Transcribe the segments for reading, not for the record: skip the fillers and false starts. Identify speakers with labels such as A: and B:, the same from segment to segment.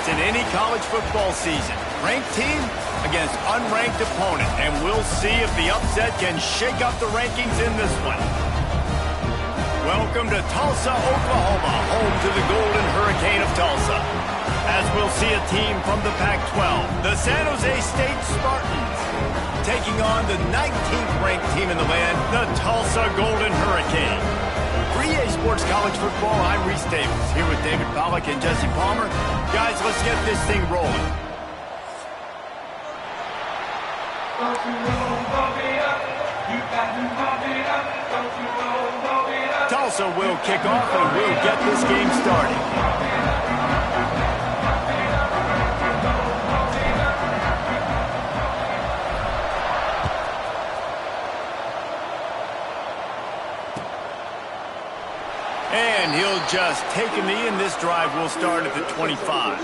A: in any college football season. Ranked team against unranked opponent, and we'll see if the upset can shake up the rankings in this one. Welcome to Tulsa, Oklahoma, home to the Golden Hurricane of Tulsa. As we'll see a team from the Pac-12, the San Jose State Spartans, taking on the 19th ranked team in the land, the Tulsa Golden Hurricane. For EA Sports College Football, I'm Reese Davis, here with David Pollack and Jesse Palmer. Guys, let's get this thing rolling. Tulsa will kick off and we'll get this game started. And he'll just take a knee, and this drive will start at the 25.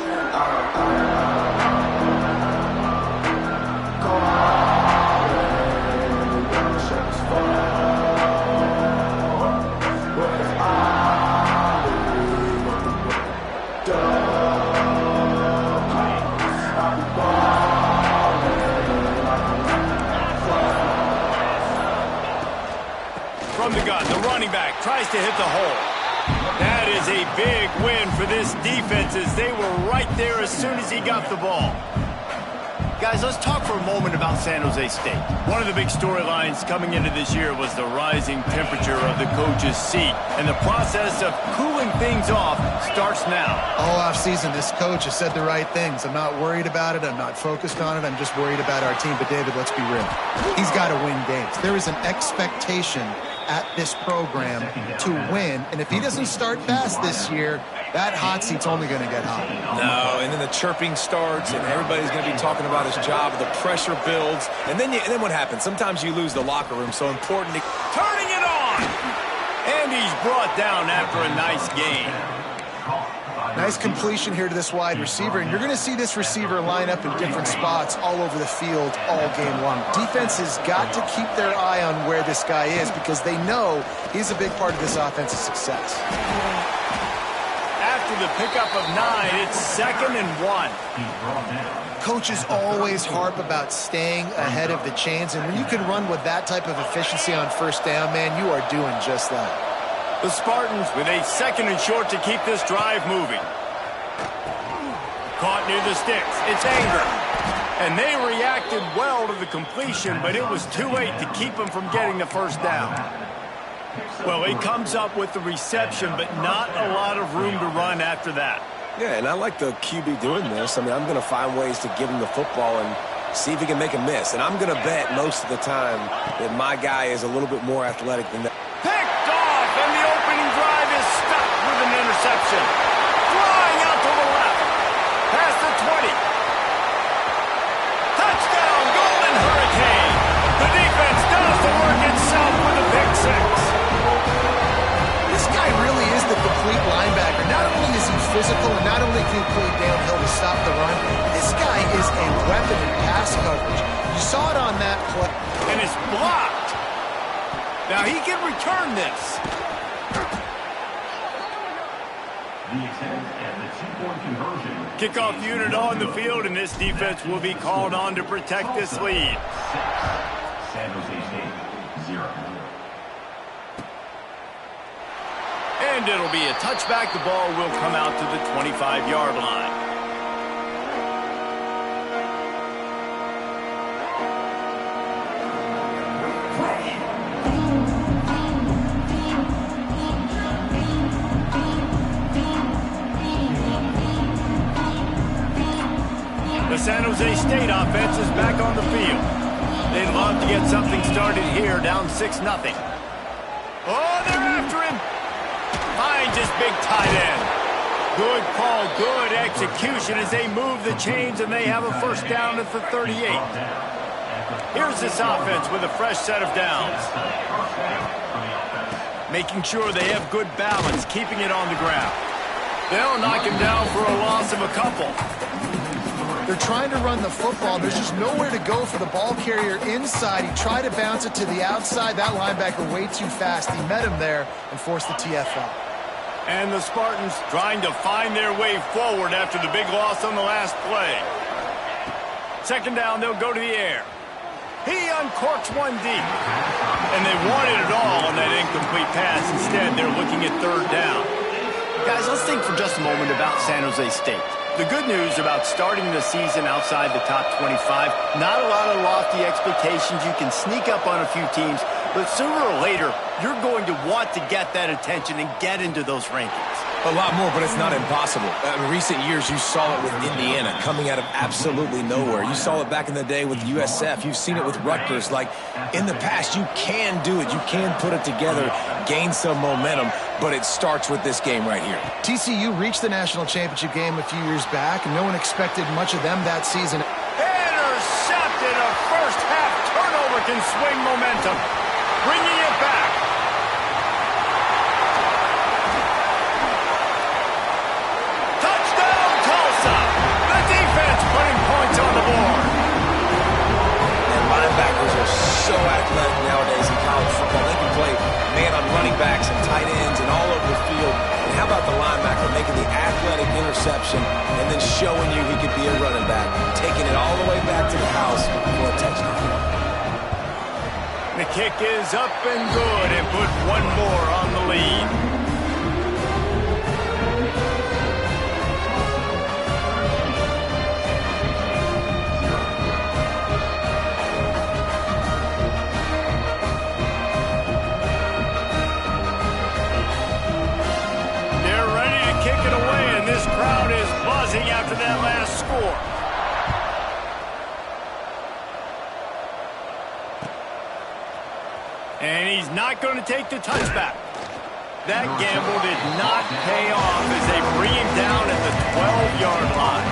A: From the gun, the running back tries to hit the hole. That is a big win for this defense as they were right there as soon as he got the ball. Guys, let's talk for a moment about San Jose State. One of the big storylines coming into this year was the rising temperature of the coach's seat, and the process of cooling things off starts now.
B: All offseason, this coach has said the right things. I'm not worried about it. I'm not focused on it. I'm just worried about our team. But, David, let's be real. He's got to win games. There is an expectation at this program to win, and if he doesn't start fast this year, that hot seat's only going to get hot.
C: No, and then the chirping starts, and everybody's going to be talking about his job. The pressure builds, and then what happens? Sometimes you lose the locker room, so important.
A: Turning it on! And he's brought down after a nice gain.
B: Nice completion here to this wide receiver, and you're going to see this receiver line up in different spots all over the field all game long. Defense has got to keep their eye on where this guy is because they know he's a big part of this offense's success.
A: After the pickup of 9, it's 2nd and 1.
B: Coaches always harp about staying ahead of the chains, and when you can run with that type of efficiency on first down, man, you are doing just that.
A: The Spartans with a 2nd and short to keep this drive moving. Caught near the sticks. It's Anger. And they reacted well to the completion, but it was too late to keep them from getting the first down. Well, he comes up with the reception, but not a lot of room to run after that.
C: Yeah, and I like the QB doing this. I mean, I'm going to find ways to give him the football and see if he can make a miss. And I'm going to bet most of the time that my guy is a little bit more athletic than that.
A: Picked off, and the opening drive is stuck with an interception. Flying out to the left. Past the 20. Touchdown, Golden Hurricane. The defense does the work itself with a pick 6.
B: This guy really is the complete linebacker. Not only is he physical, and not only can he play downhill to stop the run, this guy is a weapon in pass coverage. You saw it on that play.
A: And it's blocked. Now he can return this. Kickoff unit on the field, and this defense will be called on to protect this lead.
D: San Jose State, 0.
A: And it'll be a touchback. The ball will come out to the 25-yard line. The San Jose State offense is back on the field. They'd love to get something started here, down 6-0. Oh, they're after him. Finds his big tight end. Good call, good execution as they move the chains, and they have a first down at the 38. Here's this offense with a fresh set of downs. Making sure they have good balance, keeping it on the ground. They'll knock him down for a loss of a couple.
B: They're trying to run the football. There's just nowhere to go for the ball carrier inside. He tried to bounce it to the outside. That linebacker way too fast. He met him there and forced the TFL.
A: And the Spartans trying to find their way forward after the big loss on the last play. Second down, they'll go to the air. He uncorks one deep. And they wanted it all on that incomplete pass. Instead, they're looking at third down. Guys, let's think for just a moment about San Jose State. The good news about starting the season outside the top 25, not a lot of lofty expectations. You can sneak up on a few teams, but sooner or later, you're going to want to get that attention and get into those rankings.
C: A lot more, but it's not impossible. In recent years, you saw it with Indiana coming out of absolutely nowhere. You saw it back in the day with USF. You've seen it with Rutgers. Like, in the past, you can do it. You can put it together, gain some momentum, but it starts with this game right here.
B: TCU reached the national championship game a few years back, and no one expected much of them that season.
A: Intercepted. A first-half turnover can swing momentum. Bringing it back. Touchdown, Tulsa. The defense putting points on the board.
C: And linebackers are so athletic nowadays in college football. They can play man on running backs and tight ends and all over the field. And how about the linebacker making the athletic interception and then showing you he could be a running back, taking it all the way back to the house for a touchdown.
A: The kick is up and good and put one more on the lead. They're ready to kick it away, and this crowd is buzzing after that last score. And he's not going to take the touchback. That gamble did not pay off as they bring him down at the 12-yard line.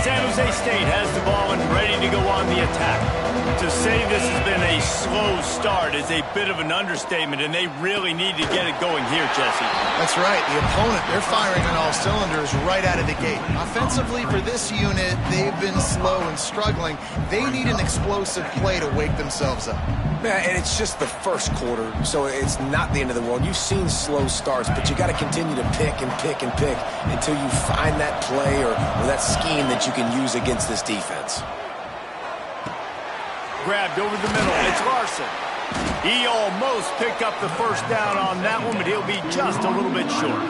A: San Jose State has the ball and ready to go on the attack. To say this has been a slow start is a bit of an understatement, and they really need to get it going here, Jesse.
B: That's right. The opponent, they're firing on all cylinders right out of the gate. Offensively, for this unit, they've been slow and struggling. They need an explosive play to wake themselves up.
C: Yeah, and it's just the first quarter, so it's not the end of the world. You've seen slow starts, but you got to continue to pick and pick and pick until you find that play or that scheme that you can use against this defense.
A: Grabbed over the middle. It's Larson. He almost picked up the first down on that one, but he'll be just a little bit short.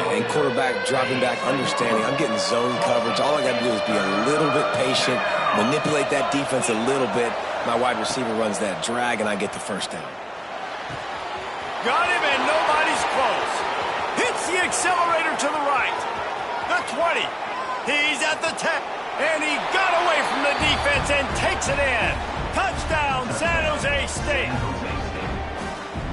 C: And quarterback dropping back, understanding I'm getting zone coverage. All I got to do is be a little bit patient, manipulate that defense a little bit. My wide receiver runs that drag, and I get the first down.
A: Got him, and nobody's close. Hits the accelerator to the right. The 20. He's at the 10. And he got away from the defense and takes it in. Touchdown, San Jose State.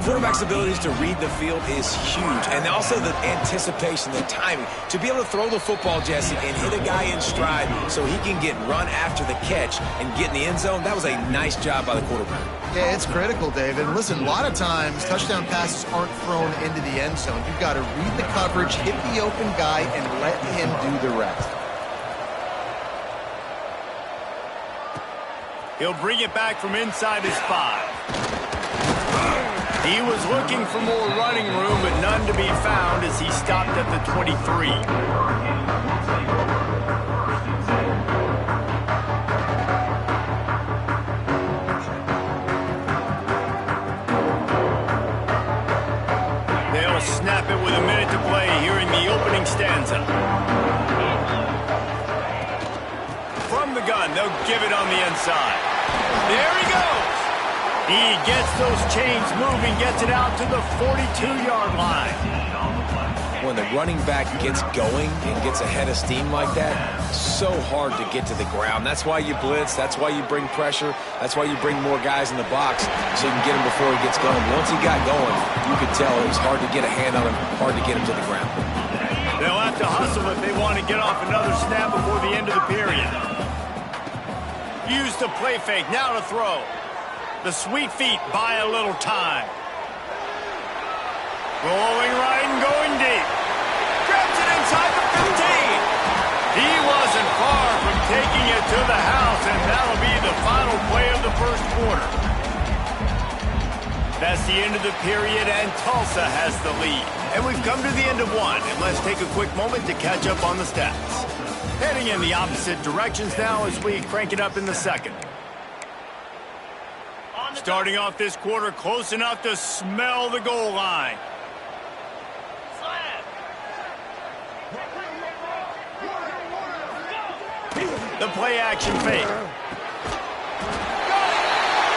C: Quarterback's abilities to read the field is huge. And also the anticipation, the timing. To be able to throw the football, Jesse, and hit a guy in stride so he can get run after the catch and get in the end zone, that was a nice job by the quarterback.
B: Yeah, it's critical, David. Listen, a lot of times touchdown passes aren't thrown into the end zone. You've got to read the coverage, hit the open guy, and let him do the rest.
A: He'll bring it back from inside his 5. He was looking for more running room, but none to be found as he stopped at the 23. They'll snap it with a minute to play here in the opening stanza. From the gun, they'll give it on the inside. There he goes. He gets those chains moving, gets it out to the 42-yard line.
C: When the running back gets going and gets ahead of steam like that, so hard to get to the ground. That's why you blitz. That's why you bring pressure. That's why you bring more guys in the box so you can get him before he gets going. Once he got going, you could tell it was hard to get a hand on him, hard to get him to the ground.
A: They'll have to hustle if they want to get off another snap before the end of the period. Use the play fake, now to throw. The sweet feet buy a little time. Rolling right and going deep. Grabs it inside the 15. He wasn't far from taking it to the house, and that'll be the final play of the first quarter. That's the end of the period, and Tulsa has the lead. And we've come to the end of one, and let's take a quick moment to catch up on the stats. Heading in the opposite directions now as we crank it up in the second. Starting off this quarter close enough to smell the goal line. The play action fake. Got it!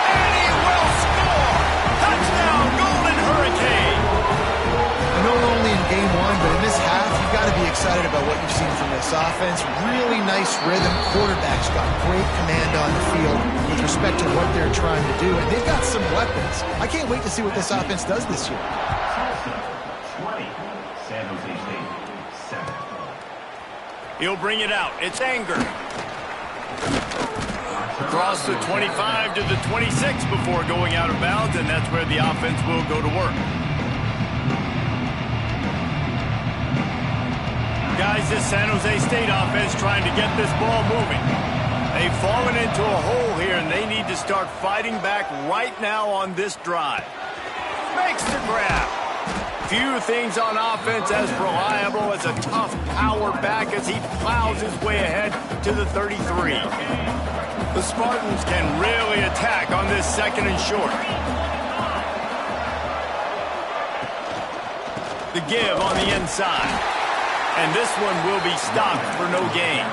A: And he will score! Touchdown, Golden Hurricane!
B: I know we're only in game one, but in this half, you've got to be excited about what you've seen from this offense. Really nice rhythm. Quarterback's got great command on the field with respect to what they're trying to do, and they've got some weapons. I can't wait to see what this offense does this year.
D: 20. San Jose State, 7.
A: He'll bring it out. It's Anger. Across the 25 to the 26 before going out of bounds, and that's where the offense will go to work. Guys, this San Jose State offense trying to get this ball moving. They've fallen into a hole here, and they need to start fighting back right now on this drive. Makes the grab. Few things on offense as reliable as a tough power back as he plows his way ahead to the 33. The Spartans can really attack on this second and short. The give on the inside. And this one will be stopped for no gain.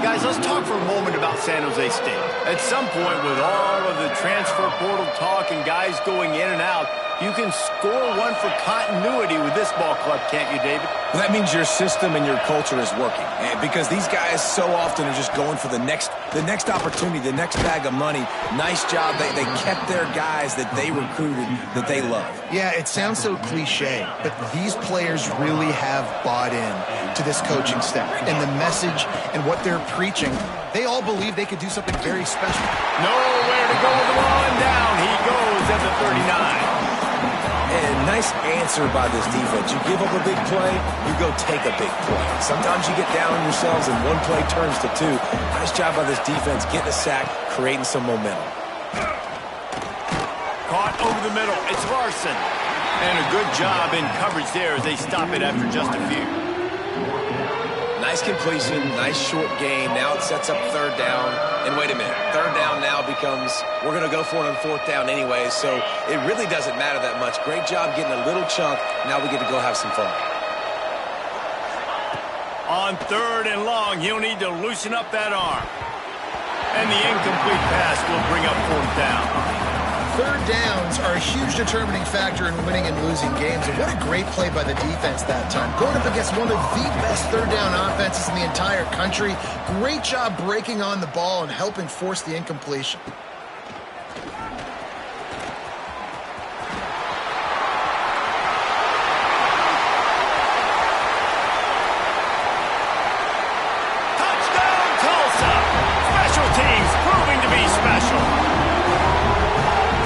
A: Guys, let's talk for a moment about San Jose State. At some point, with all of the transfer portal talk and guys going in and out, you can score one for continuity with this ball club, can't you, David?
C: Well, that means your system and your culture is working. And because these guys so often are just going for the next opportunity, the next bag of money. Nice job. They kept their guys that they recruited, that they love.
B: Yeah, it sounds so cliche, but these players really have bought in to this coaching staff and the message and what they're preaching. They all believe they could do something very special.
A: Nowhere to go with the ball, and down he goes at the 39.
C: And nice answer by this defense. You give up a big play, you go take a big play. Sometimes you get down on yourselves and one play turns to two. Nice job by this defense getting a sack, creating some momentum.
A: Caught over the middle. It's Larson. And a good job in coverage there as they stop it after just a few.
C: Nice completion, nice short gain. Now it sets up third down. And wait a minute, third down now becomes, we're going to go for it on fourth down anyway, so it really doesn't matter that much. Great job getting a little chunk. Now we get to go have some fun.
A: On third and long, he'll need to loosen up that arm. And the incomplete pass will bring up fourth down.
B: Third downs are a huge determining factor in winning and losing games, and what a great play by the defense that time. Going up against one of the best third down offenses in the entire country. Great job breaking on the ball and helping force the incompletion.
A: Touchdown, Tulsa! Special teams proving to be special.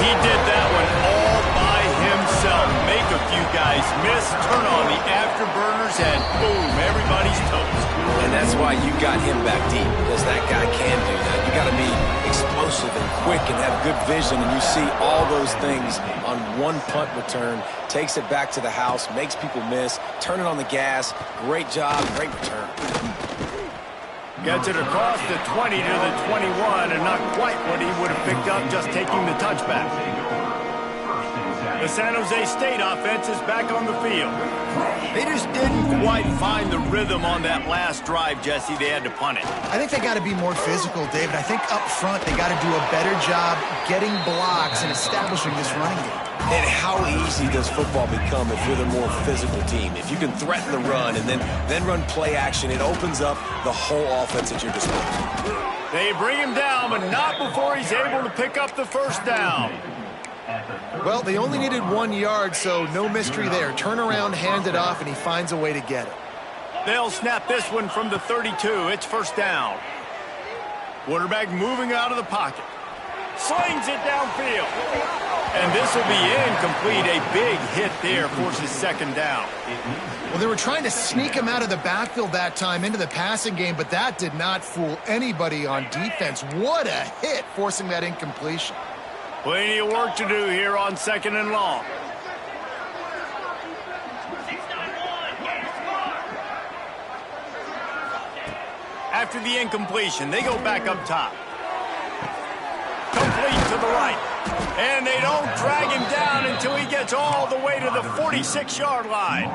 A: He did that one all by himself. Make a few guys miss, turn on the afterburners, and boom, everybody's toast.
C: And that's why you got him back deep, because that guy can do that. You got to be explosive and quick and have good vision, and you see all those things on one punt return. Takes it back to the house, makes people miss, turning on the gas. Great job, great return.
A: Gets it across the 20 to the 21, and not quite what he would have picked up just taking the touchback. The San Jose State offense is back on the field. They just didn't quite find the rhythm on that last drive, Jesse. They had to punt it.
B: I think they got to be more physical, David. I think up front they got to do a better job getting blocks and establishing this running game.
C: And how easy does football become if you're the more physical team? If you can threaten the run and then run play action, it opens up the whole offense at your disposal.
A: They bring him down, but not before he's able to pick up the first down.
B: Well, they only needed 1 yard, so no mystery there. Turn around, hand it off, and he finds a way to get it.
A: They'll snap this one from the 32. It's first down. Quarterback moving out of the pocket. Slings it downfield. And this will be incomplete. A big hit there forces second down.
B: Well, they were trying to sneak him out of the backfield that time into the passing game, but that did not fool anybody on defense. What a hit, forcing that incompletion.
A: Plenty of work to do here on second and long. After the incompletion, they go back up top. Complete to the right. And they don't drag him down until he gets all the way to the 46-yard line.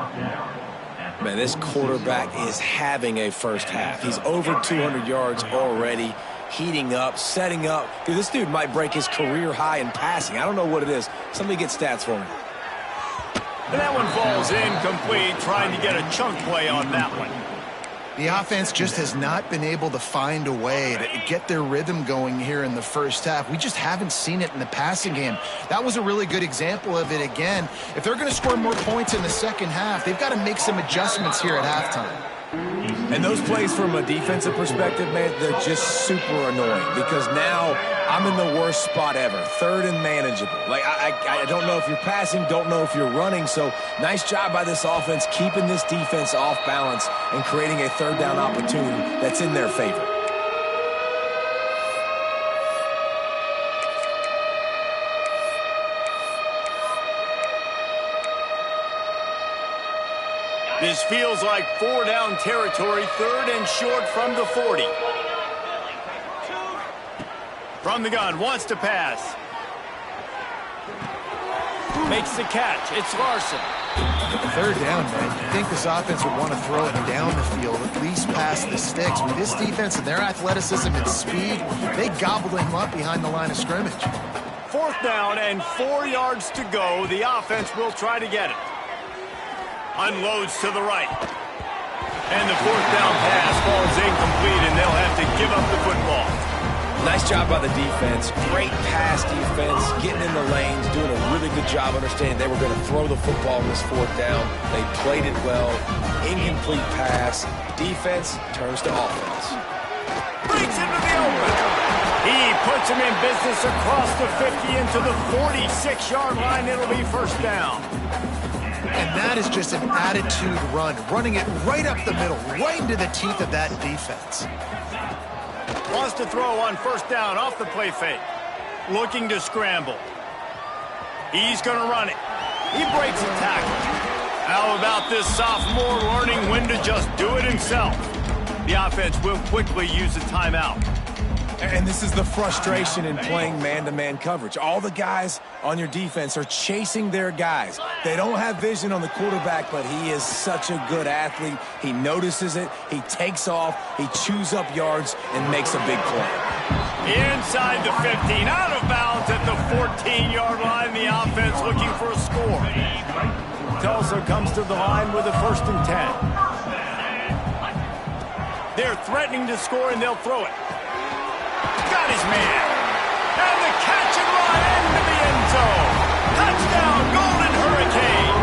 C: Man, this quarterback is having a first half. He's over 200 yards already, heating up, setting up. Dude, this dude might break his career high in passing. I don't know what it is. Somebody get stats for me.
A: And that one falls incomplete, trying to get a chunk play on that one.
B: The offense just has not been able to find a way to get their rhythm going here in the first half. We just haven't seen it in the passing game. That was a really good example of it again. If they're going to score more points in the second half, they've got to make some adjustments here at halftime.
C: And those plays from a defensive perspective, man, they're just super annoying because now I'm in the worst spot ever, third and manageable. Like, I don't know if you're passing, don't know if you're running, so nice job by this offense keeping this defense off balance and creating a third down opportunity that's in their favor.
A: This feels like 4-down territory, third and short from the 40. From the gun, wants to pass. Makes the catch. It's Larson.
B: Third down, man. You think this offense would want to throw it down the field, at least past the sticks. With this defense and their athleticism and speed, they gobbled him up behind the line of scrimmage.
A: Fourth down and 4 yards to go. The offense will try to get it. Unloads to the right. And the fourth down pass falls incomplete, and they'll have to give up the football.
C: Nice job by the defense. Great pass defense, getting in the lanes, doing a really good job understanding they were going to throw the football in this fourth down. They played it well. Incomplete pass. Defense turns to offense.
A: Breaks into the open. He puts him in business across the 50 into the 46-yard line. It'll be first down.
B: And that is just an attitude run, running it right up the middle, right into the teeth of that defense.
A: Wants to throw on first down off the play fake. Looking to scramble. He's going to run it. He breaks a tackle. How about this sophomore learning when to just do it himself? The offense will quickly use a timeout.
C: And this is the frustration in playing man-to-man coverage. All the guys on your defense are chasing their guys. They don't have vision on the quarterback, but he is such a good athlete. He notices it, he takes off, he chews up yards, and makes a big play.
A: Inside the 15, out of bounds at the 14-yard line. The offense looking for a score. Tulsa comes to the line with a 1st and 10. They're threatening to score, and they'll throw it. Got his man. And the catch and run into the end zone. Touchdown, Golden Hurricane.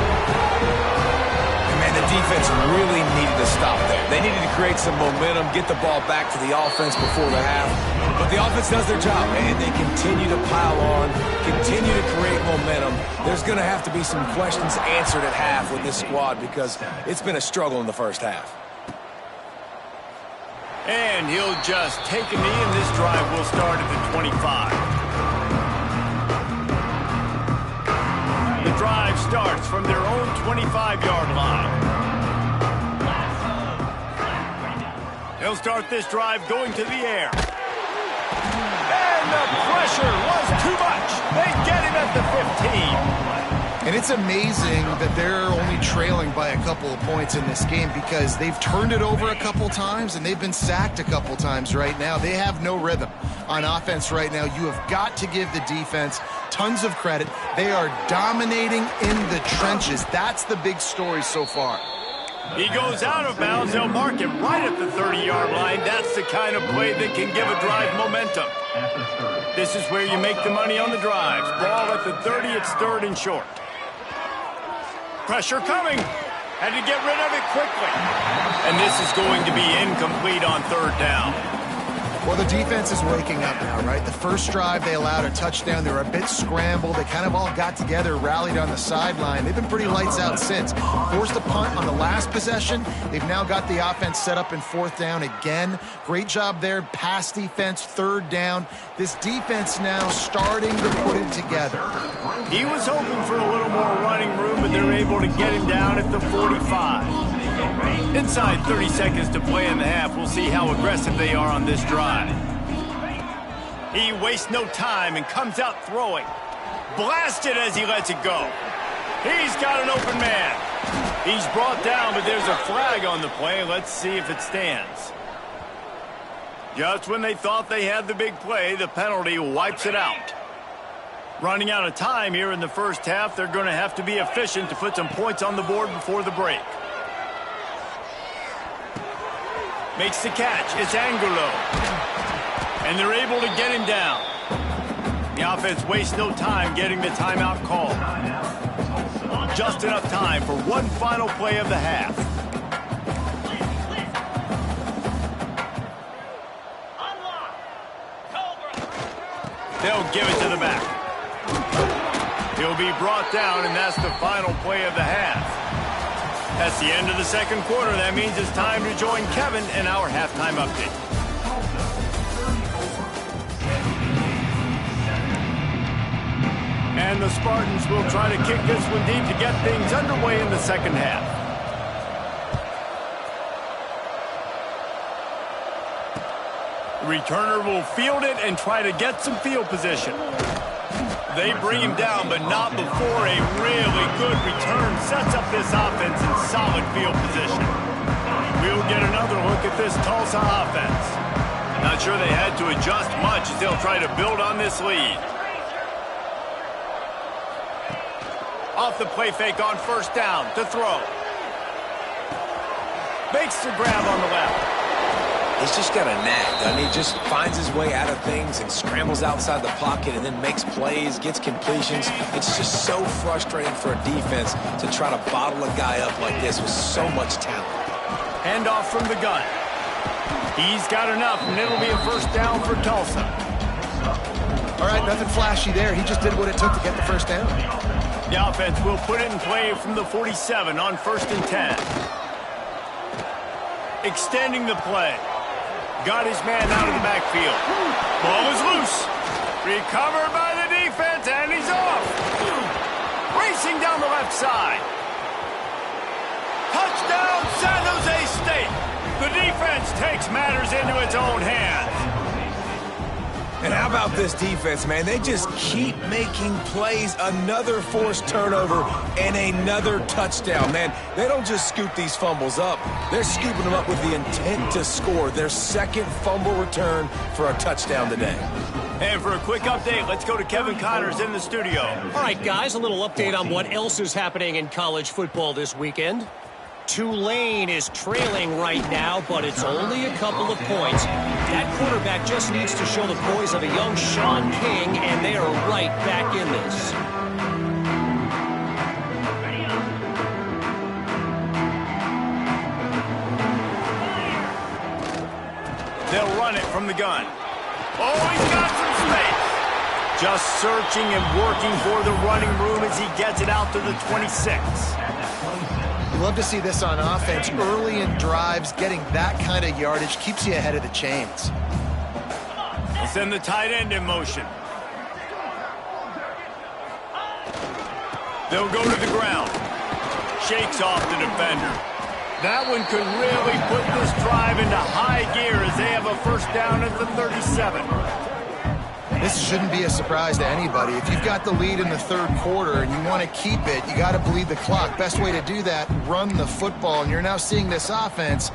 C: And man, the defense really needed to stop there. They needed to create some momentum, get the ball back to the offense before the half. But the offense does their job, and they continue to pile on, continue to create momentum. There's going to have to be some questions answered at half with this squad because it's been a struggle in the first half.
A: And he'll just take a knee, and this drive will start at the 25. The drive starts from their own 25-yard line. They'll start this drive going to the air. And the pressure was too much. They get him at the 15.
B: And it's amazing that they're only trailing by a couple of points in this game because they've turned it over a couple times and they've been sacked a couple times right now. They have no rhythm on offense right now. You have got to give the defense tons of credit. They are dominating in the trenches. That's the big story so far.
A: He goes out of bounds. They'll mark him right at the 30-yard line. That's the kind of play that can give a drive momentum. This is where you make the money on the drives. Ball at the 30, it's 3rd and short. Pressure coming. Had to get rid of it quickly. And this is going to be incomplete on 3rd down.
B: Well, the defense is waking up now, right? The first drive, they allowed a touchdown. They were a bit scrambled. They kind of all got together, rallied on the sideline. They've been pretty lights out since. Forced a punt on the last possession. They've now got the offense set up in 4th down again. Great job there. Pass defense, 3rd down. This defense now starting to put it together.
A: He was hoping for a little more running room, but they're able to get him down at the 45. Inside 30 seconds to play in the half. We'll see how aggressive they are on this drive. He wastes no time and comes out throwing. Blasted as he lets it go. He's got an open man. He's brought down, but there's a flag on the play. Let's see if it stands. Just when they thought they had the big play, the penalty wipes it out. Running out of time here in the first half, they're going to have to be efficient to put some points on the board before the break. Makes the catch. It's Angulo. And they're able to get him down. The offense wastes no time getting the timeout called. Just enough time for one final play of the half. They'll give it to the back. He'll be brought down, and that's the final play of the half. That's the end of the second quarter. That means it's time to join Kevin in our halftime update. And the Spartans will try to kick this one deep to get things underway in the second half. The returner will field it and try to get some field position. They bring him down, but not before a really good return sets up this offense in solid field position. We'll get another look at this Tulsa offense. Not sure they had to adjust much as they'll try to build on this lead. Off the play fake on 1st down to throw. Makes the grab on the left.
C: He's just got a knack, doesn't he? Just finds his way out of things and scrambles outside the pocket and then makes plays, gets completions. It's just so frustrating for a defense to try to bottle a guy up like this with so much talent.
A: Handoff from the gun. He's got enough, and it'll be a 1st down for Tulsa.
B: All right, nothing flashy there. He just did what it took to get the 1st down.
A: The offense will put it in play from the 47 on 1st and 10. Extending the play. Got his man out of the backfield. Ball is loose. Recovered by the defense, and he's off. Racing down the left side. Touchdown, San Jose State. The defense takes matters into its own hands.
C: And how about this defense, man? They just keep making plays. Another forced turnover and another touchdown, man. They don't just scoop these fumbles up. They're scooping them up with the intent to score. Their 2nd fumble return for a touchdown today.
A: And for a quick update, let's go to Kevin Connors in the studio.
E: All right, guys, a little update on what else is happening in college football this weekend. Tulane is trailing right now, but it's only a couple of points. That quarterback just needs to show the poise of a young Sean King, and they are right back in this.
A: They'll run it from the gun. Oh, he's got some space. Just searching and working for the running room as he gets it out to the 26.
B: You love to see this on offense. Early in drives, getting that kind of yardage keeps you ahead of the chains.
A: They'll send the tight end in motion. They'll go to the ground. Shakes off the defender. That one could really put this drive into high gear as they have a 1st down at the 37.
B: This shouldn't be a surprise to anybody. If you've got the lead in the 3rd quarter and you want to keep it, you got to bleed the clock. Best way to do that, run the football. And you're now seeing this offense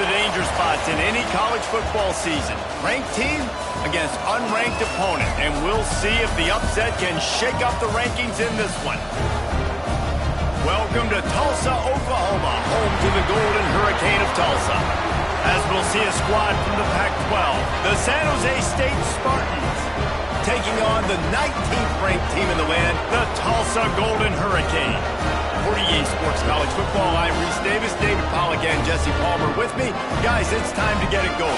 A: the danger spots in any college football season. Ranked team against unranked opponent, and we'll see if the upset can shake up the rankings in this one. Welcome to Tulsa, Oklahoma, home to the Golden Hurricane of Tulsa. As we'll see a squad from the Pac-12, the San Jose State Spartans, taking on the 19th ranked team in the land, the Tulsa Golden Hurricane. For EA Sports College Football, I'm Reese Davis, David Pollack, and Jesse Palmer with me. Guys, it's time to get it going.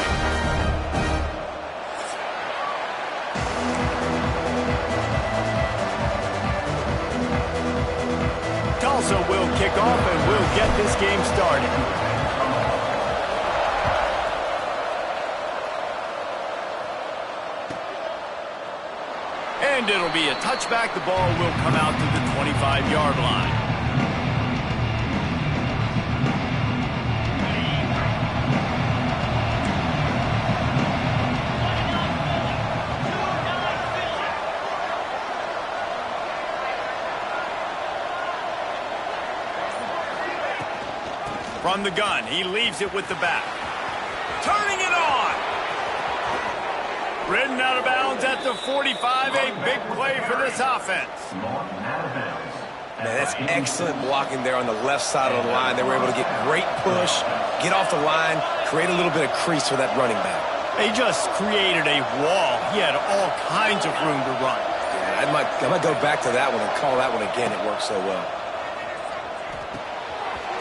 A: Tulsa will kick off, and we'll get this game started. And it'll be a touchback. The ball will come out to the 25-yard line. From the gun, he leaves it with the back. Turning it on! Ridden out of bounds at the 45, a big play for this offense.
C: Man, that's excellent blocking there on the left side of the line. They were able to get great push, get off the line, create a little bit of crease for that running back.
A: They just created a wall. He had all kinds of room to run.
C: Yeah, I might go back to that one and call that one again. It worked so well.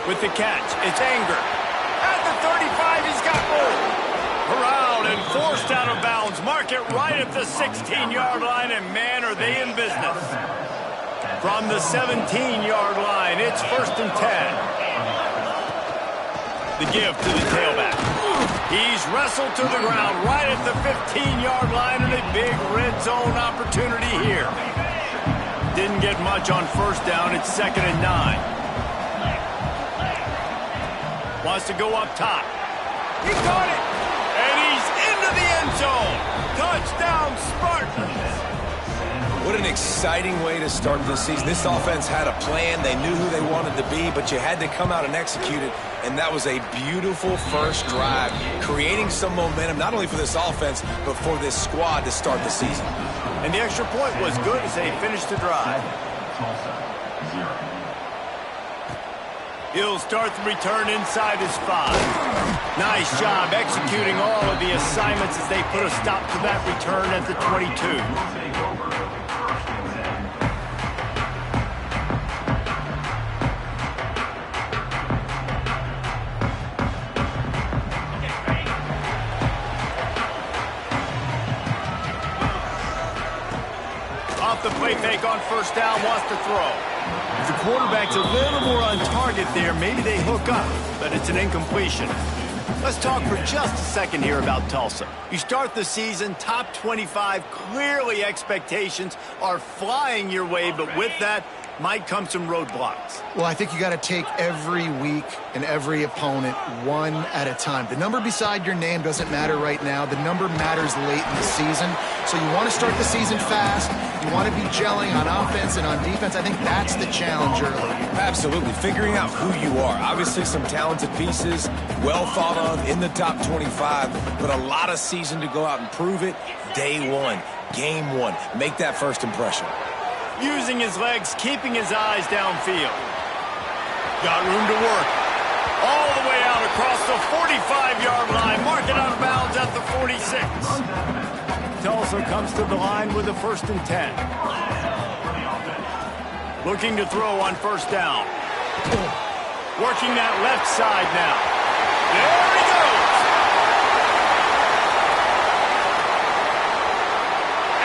A: With the catch, it's Anger. At the 35, he's got room. Around and forced out of bounds. Mark it right at the 16-yard line, and man, are they in business. From the 17-yard line, it's 1st and 10. The give to the tailback. He's wrestled to the ground right at the 15-yard line, and a big red zone opportunity here. Didn't get much on 1st down. It's 2nd and 9. Wants to go up top. He caught it! And he's into the end zone! Touchdown, Spartans!
C: What an exciting way to start this season. This offense had a plan. They knew who they wanted to be, but you had to come out and execute it. And that was a beautiful first drive, creating some momentum, not only for this offense, but for this squad to start the season.
A: And the extra point was good as they finished the drive. He'll start the return inside his 5. Nice job executing all of the assignments as they put a stop to that return at the 22. Off the play fake on 1st down, wants to throw. The quarterback's a little more on target there. Maybe they hook up, but it's an incompletion. Let's talk for just a second here about Tulsa. You start the season, top 25. Clearly expectations are flying your way, but with that might come some roadblocks.
B: Well, I think you got to take every week and every opponent one at a time. The number beside your name doesn't matter right now. The number matters late in the season. So you want to start the season fast. You want to be gelling on offense and on defense. I think that's the challenge early.
C: Absolutely. Figuring out who you are. Obviously some talented pieces, well thought of in the top 25, but a lot of season to go out and prove it. Day one, game one. Make that first impression.
A: Using his legs, keeping his eyes downfield. Got room to work. All the way out across the 45-yard line. Mark it out of bounds at the 46. Tulsa comes to the line with a 1st and 10. Looking to throw on 1st down. Working that left side now. There he goes.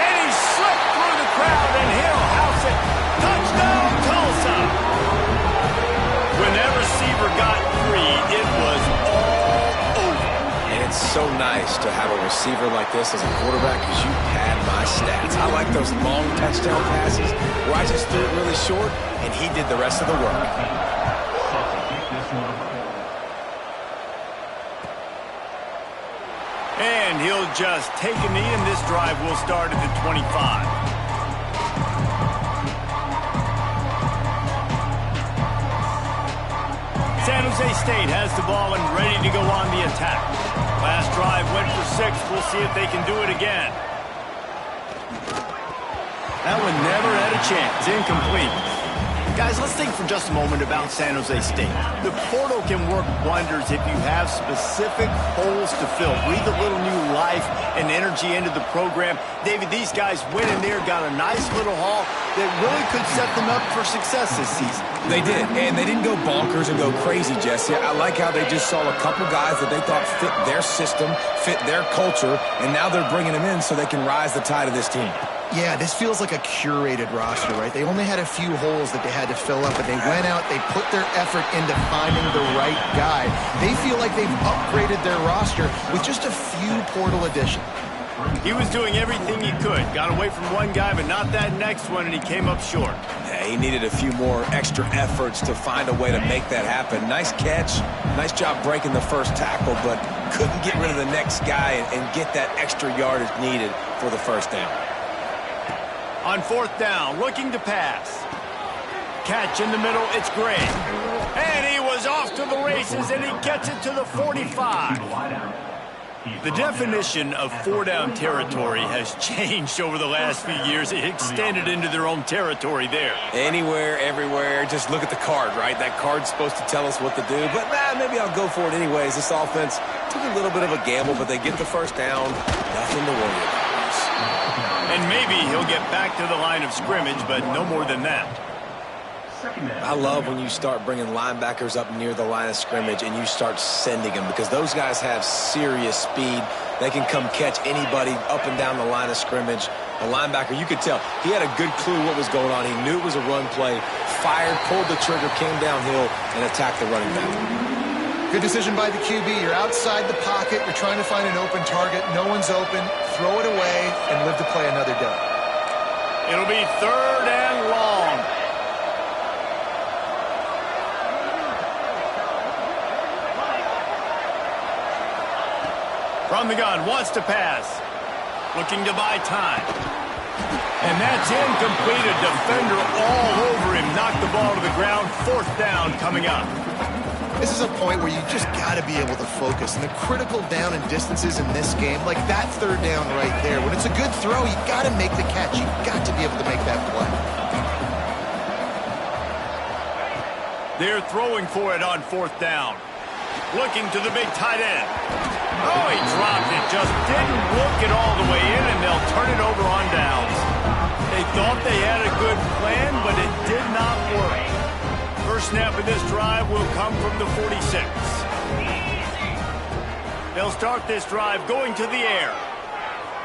A: And he slipped through the crowd, and he'll house it. Touchdown, Tulsa. When that receiver got free, it was all over.
C: And it's so nice to have a receiver like this as a quarterback because you pad my stats. I like those long touchdown passes where I just threw it really short, and he did the rest of the work.
A: And he'll just take a knee, and this drive will start at the 25. San Jose State has the ball and ready to go on the attack. Last drive went for 6. We'll see if they can do it again. That one never had a chance. Incomplete. Guys, let's think for just a moment about San Jose State. The portal can work wonders if you have specific holes to fill. Breathe a little new life and energy into the program. David, these guys went in there, got a nice little haul that really could set them up for success this season.
C: They did, and they didn't go bonkers and go crazy, Jesse. I like how they just saw a couple guys that they thought fit their system, fit their culture, and now they're bringing them in so they can rise the tide of this team.
B: Yeah, this feels like a curated roster, right? They only had a few holes that they had to fill up, but they went out, they put their effort into finding the right guy. They feel like they've upgraded their roster with just a few portal additions.
A: He was doing everything he could. Got away from one guy, but not that next one, and he came up short.
C: Yeah, he needed a few more extra efforts to find a way to make that happen. Nice catch. Nice job breaking the first tackle, but couldn't get rid of the next guy and get that extra yardage needed for the first down.
A: On 4th down, looking to pass. Catch in the middle, it's Gray. And he was off to the races, and he gets it to the 45. The definition of 4-down territory has changed over the last few years. It extended into their own territory there.
C: Anywhere, everywhere, just look at the card, right? That card's supposed to tell us what to do, but maybe I'll go for it anyways. This offense took a little bit of a gamble, but they get the first down. Nothing to worry about.
A: And maybe he'll get back to the line of scrimmage, but no more than that.
C: I love when you start bringing linebackers up near the line of scrimmage and you start sending them because those guys have serious speed. They can come catch anybody up and down the line of scrimmage. The linebacker, you could tell, he had a good clue what was going on. He knew it was a run play, fired, pulled the trigger, came downhill, and attacked the running back.
B: Good decision by the QB. You're outside the pocket. You're trying to find an open target. No one's open. Throw it away and live to play another day.
A: It'll be 3rd and long. From the gun, wants to pass. Looking to buy time. And that's incomplete. A defender all over him. Knocked the ball to the ground. 4th down coming up.
B: This is a point where you just got to be able to focus. And the critical down and distances in this game, like that 3rd down right there, when it's a good throw, you got to make the catch. You got to be able to make that play.
A: They're throwing for it on 4th down. Looking to the big tight end. Oh, he dropped it. Just didn't look it all the way in, and they'll turn it over on downs. They thought they had a good plan, but it did not work. First snap of this drive will come from the 46. They'll start this drive going to the air.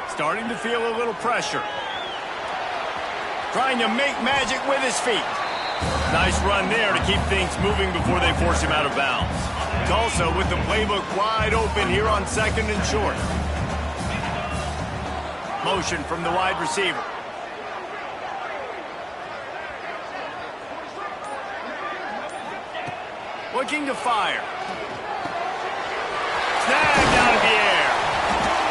A: Starting to feel a little pressure. Trying to make magic with his feet. Nice run there to keep things moving before they force him out of bounds. Tulsa with the playbook wide open here on 2nd and short. Motion from the wide receiver. Looking to fire. Snagged out of the air.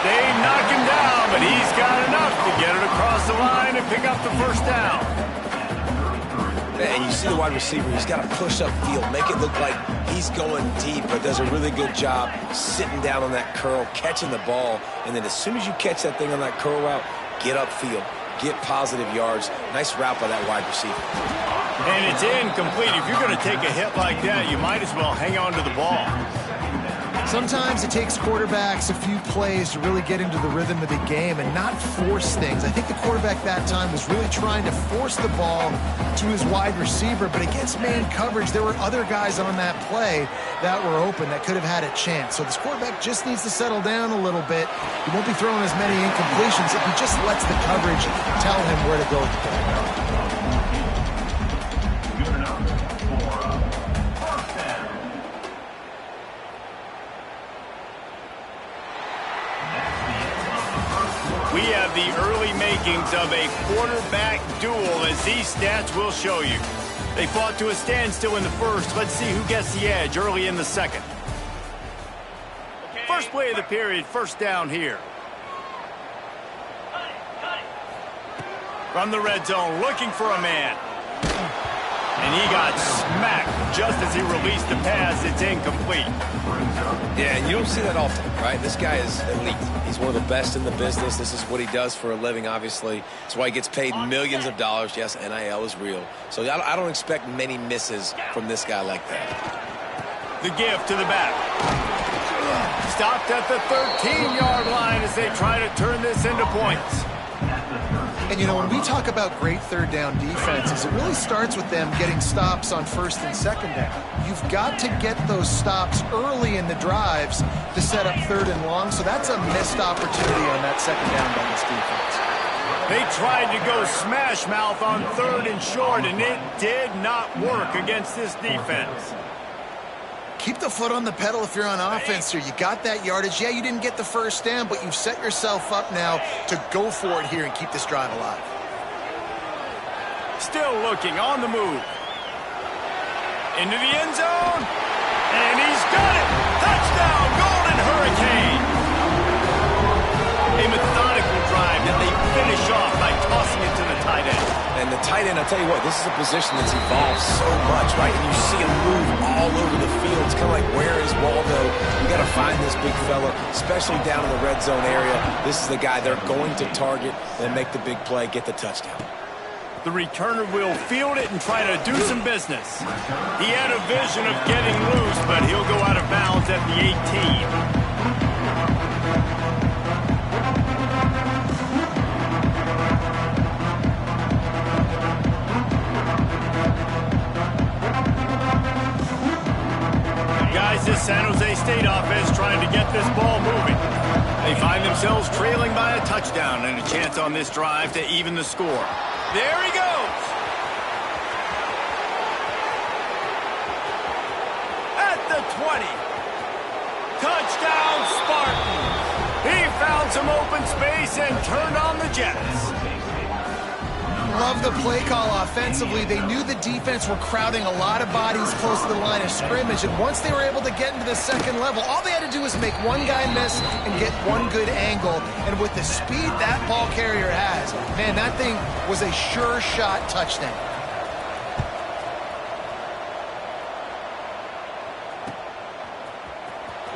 A: They knock him down, but he's got enough to get it across the line and pick up the first down.
C: And you see the wide receiver, he's got to push up field, make it look like he's going deep, but does a really good job sitting down on that curl, catching the ball, and then as soon as you catch that thing on that curl route, get upfield, get positive yards. Nice route by that wide receiver.
A: And it's incomplete. If you're going to take a hit like that, you might as well hang on to the ball.
B: Sometimes it takes quarterbacks a few plays to really get into the rhythm of the game and not force things. I think the quarterback that time was really trying to force the ball to his wide receiver, but against man coverage, there were other guys on that play that were open that could have had a chance. So this quarterback just needs to settle down a little bit. He won't be throwing as many incompletions if he just lets the coverage tell him where to go with the ball.
A: We have the early makings of a quarterback duel, as these stats will show you. They fought to a standstill in the first. Let's see who gets the edge early in the second. First play of the period, first down here. From the red zone, looking for a man. And he got smacked just as he released the pass. It's incomplete.
C: Yeah, and you don't see that often, right? This guy is elite. He's one of the best in the business. This is what he does for a living, obviously. That's why he gets paid millions of dollars. Yes, NIL is real. So I don't expect many misses from this guy like that.
A: The give to the back. Stopped at the 13-yard line as they try to turn this into points.
B: And, you know, when we talk about great third down defenses, it really starts with them getting stops on first and second down. You've got to get those stops early in the drives to set up third and long, so that's a missed opportunity on that second down by this defense.
A: They tried to go smash mouth on third and short, and it did not work against this defense.
B: Keep the foot on the pedal if you're on offense here. You got that yardage. Yeah, you didn't get the first down, but you've set yourself up now to go for it here and keep this drive alive.
A: Still looking on the move. Into the end zone. And he's got it. Touchdown, Golden Hurricane. A methodical drive that they finish off by tossing it to the tight end.
C: And the tight end, I'll tell you what, this is a position that's evolved so much, right? And you see him move all over the field. It's kind of like, where is Waldo? You got to find this big fella, especially down in the red zone area. This is the guy they're going to target and make the big play, get the touchdown.
A: The returner will field it and try to do some business. He had a vision of getting loose, but he'll go out of bounds at the 18. This San Jose State offense trying to get this ball moving. They find themselves trailing by a touchdown and a chance on this drive to even the score. There he goes. At the 20. Touchdown, Spartans. He found some open space and turned on the Jets.
B: Love the play call offensively. They knew the defense were crowding a lot of bodies close to the line of scrimmage, and once they were able to get into the second level, all they had to do was make one guy miss and get one good angle. And with the speed that ball carrier has, man, that thing was a sure shot touchdown.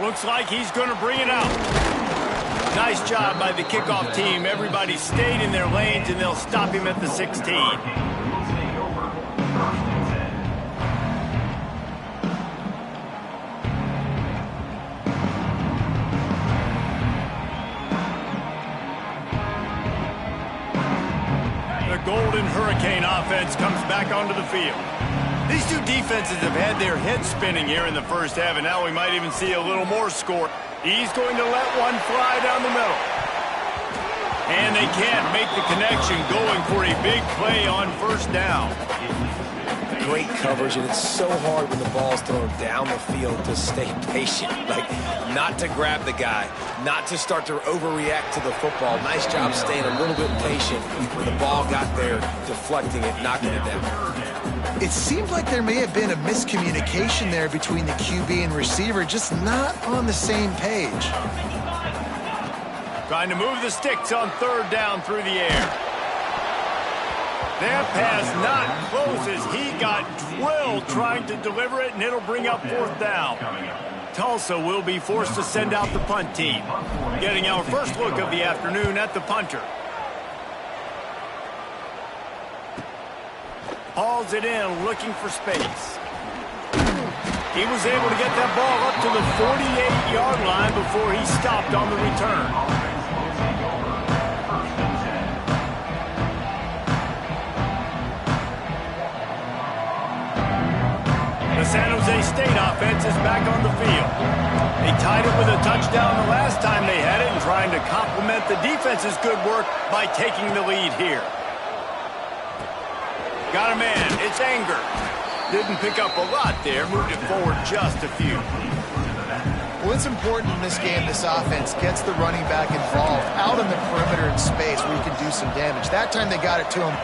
A: Looks like he's going to bring it out. Nice job by the kickoff team. Everybody stayed in their lanes, and they'll stop him at the 16. The Golden Hurricane offense comes back onto the field. These two defenses have had their heads spinning here in the first half, and now we might even see a little more score. He's going to let one fly down the middle. And they can't make the connection, going for a big play on first down.
C: Great coverage, and it's so hard when the ball's thrown down the field to stay patient. Like, not to grab the guy, not to start to overreact to the football. Nice job staying a little bit patient when the ball got there, deflecting it, knocking it down.
B: It seemed like there may have been a miscommunication there between the QB and receiver, just not on the same page.
A: Trying to move the sticks on third down through the air. That pass not close as he got drilled trying to deliver it, and it'll bring up fourth down. Tulsa will be forced to send out the punt team. Getting our first look of the afternoon at the punter. Hauls it in, looking for space. He was able to get that ball up to the 48-yard line before he stopped on the return. The San Jose State offense is back on the field. They tied it with a touchdown the last time they had it, and trying to complement the defense's good work by taking the lead here. Got a man. It's Anger. Didn't pick up a lot there. Moved it forward just a few.
B: Well, it's important in this game this offense gets the running back involved out on the perimeter in space where you can do some damage. That time they got it to him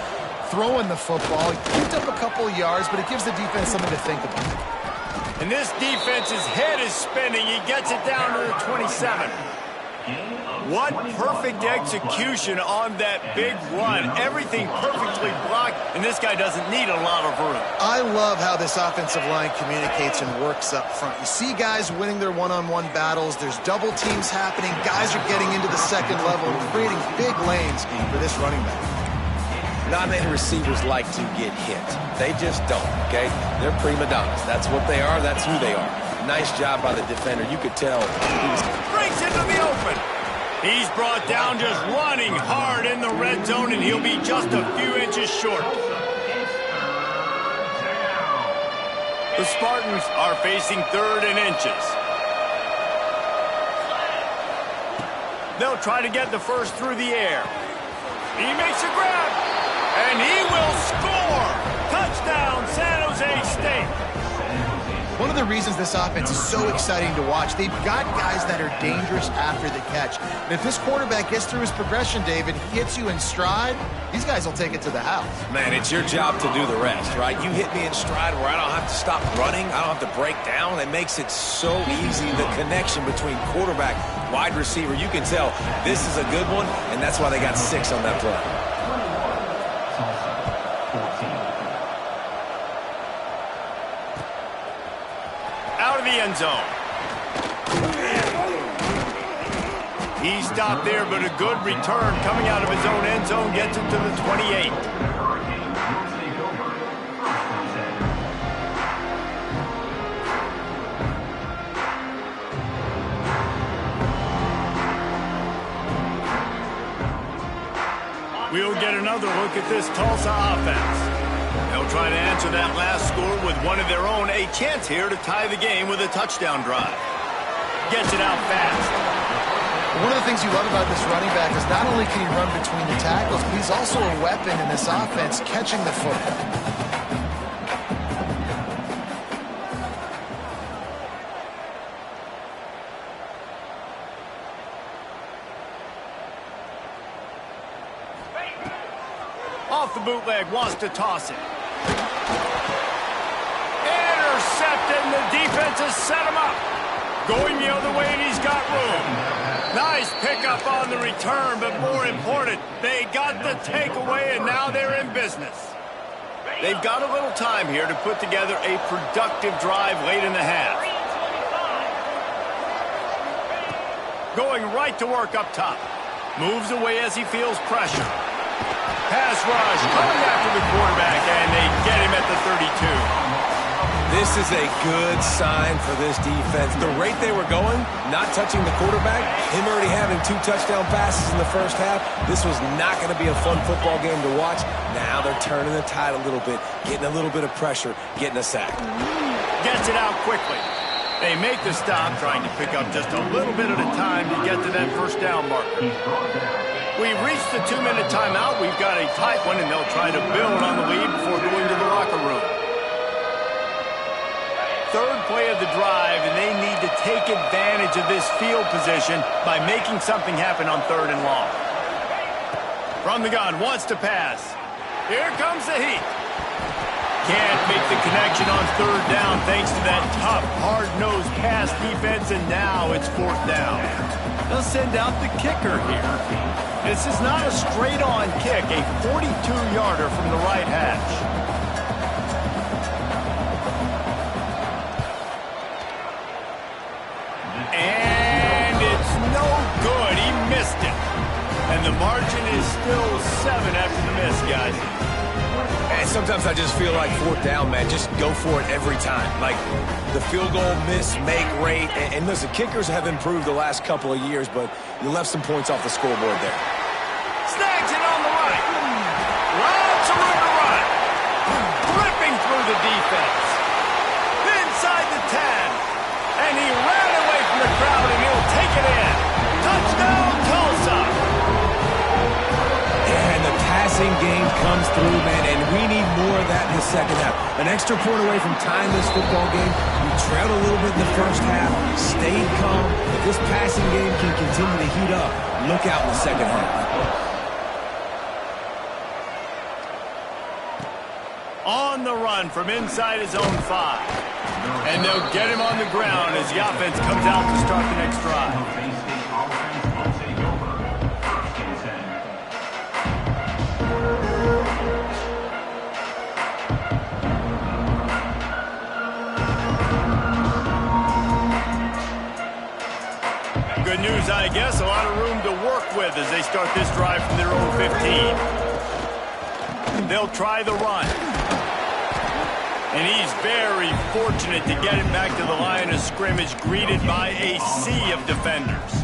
B: throwing the football. He picked up a couple of yards, but it gives the defense something to think about.
A: And this defense's head is spinning. He gets it down to the 27. What perfect execution on that big run. Everything perfectly blocked, and this guy doesn't need a lot of room.
B: I love how this offensive line communicates and works up front. You see guys winning their one-on-one battles. There's double teams happening. Guys are getting into the second level and creating big lanes for this running back.
C: Not many receivers like to get hit. They just don't, okay? They're prima donnas. That's what they are. That's who they are. Nice job by the defender. You could tell he was...
A: Breaks into the open. He's brought down just running hard in the red zone, and he'll be just a few inches short. The Spartans are facing 3rd and inches. They'll try to get the first through the air. He makes a grab, and he will score. Touchdown, San Jose State.
B: One of the reasons this offense is so exciting to watch, they've got guys that are dangerous after the catch. And if this quarterback gets through his progression, David, hits you in stride, these guys will take it to the house.
C: Man, it's your job to do the rest, right? You hit me in stride where I don't have to stop running. I don't have to break down. It makes it so easy, the connection between quarterback, wide receiver. You can tell this is a good one, and that's why they got 6 on that play.
A: Out of the end zone. He stopped there, but a good return coming out of his own end zone gets him to the 28. We'll get another look at this Tulsa offense. They'll try to answer that last score with one of their own. A chance here to tie the game with a touchdown drive. Gets it out fast.
B: One of the things you love about this running back is not only can he run between the tackles, but he's also a weapon in this offense catching the football.
A: Off the bootleg, wants to toss it. Intercepted, and the defense has set him up. Going the other way, and he's got room. Nice pickup on the return, but more important, they got the takeaway, and now they're in business. They've got a little time here to put together a productive drive late in the half. Going right to work up top. Moves away as he feels pressure. Pass rush coming after the quarterback, and they get him at the 32.
C: This is a good sign for this defense. The rate they were going, not touching the quarterback, him already having 2 touchdown passes in the first half, this was not going to be a fun football game to watch. Now they're turning the tide a little bit, getting a little bit of pressure, getting a sack.
A: Gets it out quickly. They make the stop, trying to pick up just a little bit at a time to get to that first down marker. We've reached the 2-minute timeout. We've got a tight one, and they'll try to build on the lead before going to the locker room. 3rd play of the drive, and they need to take advantage of this field position by making something happen on 3rd and long. From the gun, wants to pass. Here comes the heat. Can't make the connection on 3rd down thanks to that tough, hard-nosed pass defense, and now it's 4th down. They'll send out the kicker here. This is not a straight-on kick, a 42-yarder from the right hash. And it's no good. He missed it. And the margin is still 7 after the miss, guys.
C: And sometimes I just feel like 4th down, man, just go for it every time. Like the field goal miss, make rate. And listen, kickers have improved the last couple of years, but you left some points off the scoreboard there.
A: Snags it on the right. Lots of room to run. Ripping through the defense. Inside the 10. And he ran away from the crowd, and he'll take it in. Touchdown, Tulsa.
C: And the passing game comes through, man, and we need more of that in the second half. An extra point away from tying this football game. You trailed a little bit in the first half, stayed calm. If this passing game can continue to heat up, look out in the second half.
A: On the run from inside his own 5. And they'll get him on the ground as the offense comes out to start the next drive. news, I guess. A lot of room to work with as they start this drive from their own 15. They'll try the run. And he's very fortunate to get it back to the line of scrimmage, greeted by a sea of defenders.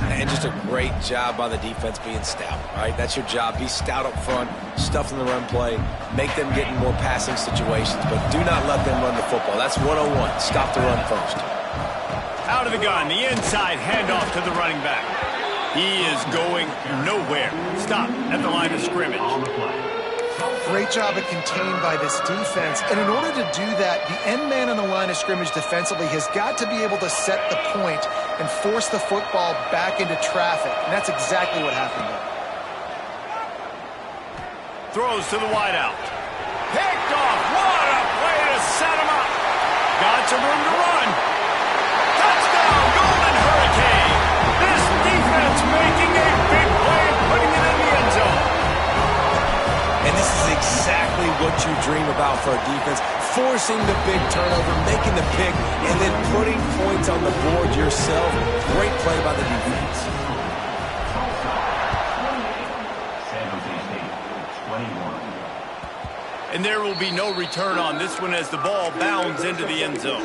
C: And just a great job by the defense being stout, right? That's your job. Be stout up front, stuff in the run play, make them get in more passing situations, but do not let them run the football. That's 101. Stop the run first.
A: Out of the gun, the inside handoff to the running back. He is going nowhere. Stop at the line of scrimmage.
B: Great job of contained by this defense. And in order to do that, the end man on the line of scrimmage defensively has got to be able to set the point and force the football back into traffic. And that's exactly what happened there.
A: Throws to the wideout. Picked off. What a way to set him up. Got some room to run. Touchdown, Golden Hurricane. This defense making a big play and putting it in the end zone.
C: And this is exactly what you dream about for a defense. Forcing the big turnover, making the pick, and then putting points on the board yourself. Great play by the defense.
D: San Jose State, 21.
A: And there will be no return on this one as the ball bounds into the end zone.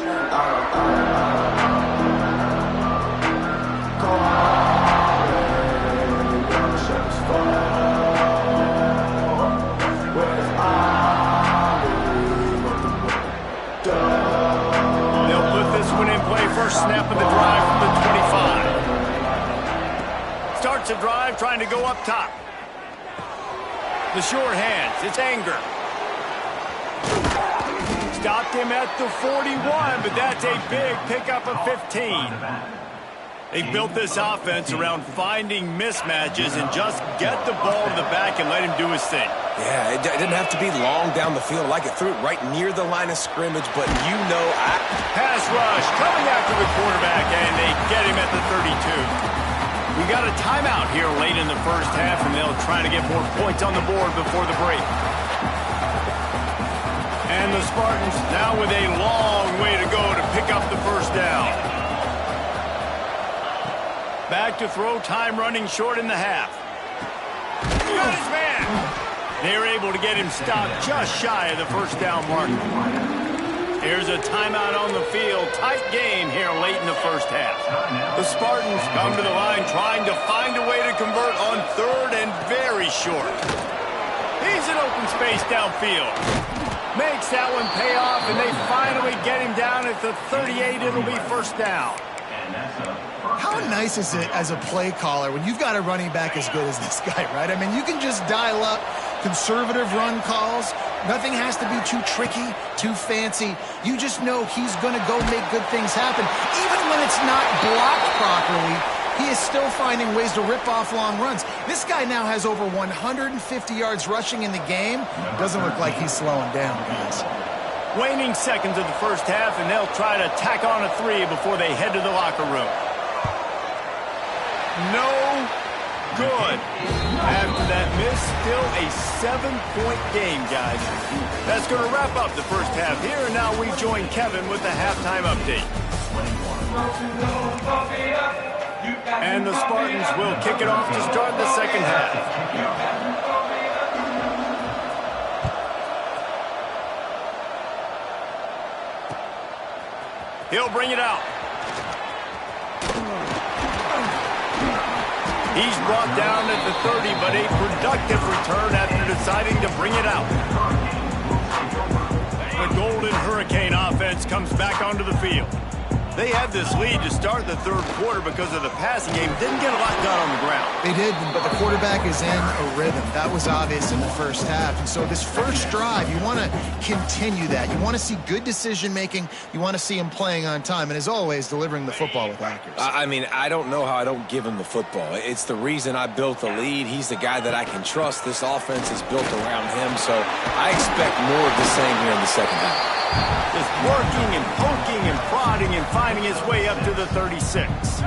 A: First snap of the drive from the 25. Starts the drive trying to go up top. The short hands, it's Anger. Stopped him at the 41, but that's a big pickup of 15. They built this offense around finding mismatches and just get the ball to the back and let him do his thing.
C: Yeah, it didn't have to be long down the field. Like it threw it right near the line of scrimmage, but
A: Pass rush coming after the quarterback, and they get him at the 32. We got a timeout here late in the first half, and they'll try to get more points on the board before the break. And the Spartans now with a long way to go to pick up the first down. Back to throw, time running short in the half. Got his man. They're able to get him stopped just shy of the first down mark. Here's a timeout on the field. Tight game here late in the first half. The Spartans come to the line trying to find a way to convert on third and very short. He's in open space downfield. Makes that one pay off, and they finally get him down at the 38. It'll be first down.
B: How nice is it as a play caller when you've got a running back as good as this guy, right? I mean, you can just dial up conservative run calls. Nothing has to be too tricky, too fancy. You just know he's going to go make good things happen. Even when it's not blocked properly, he is still finding ways to rip off long runs. This guy now has over 150 yards rushing in the game. Doesn't look like he's slowing down, guys.
A: Waning seconds of the first half, and they'll try to tack on a 3 before they head to the locker room. No good. After that miss, still a 7-point game, guys. That's going to wrap up the first half here, and now we join Kevin with the halftime update. And the Spartans will kick it off to start the second half. He'll bring it out. He's brought down at the 30, but a productive return after deciding to bring it out. The Golden Hurricane offense comes back onto the field. They had this lead to start the third quarter because of the passing game. Didn't get a lot done on the ground.
B: They did, but the quarterback is in a rhythm. That was obvious in the first half. And so this first drive, you want to continue that. You want to see good decision-making. You want to see him playing on time. And as always, delivering the football with accuracy.
C: I mean, I don't know how I don't give him the football. It's the reason I built the lead. He's the guy that I can trust. This offense is built around him. So I expect more of the same here in the second half.
A: Just working and poking and prodding and finding his way up to the 36.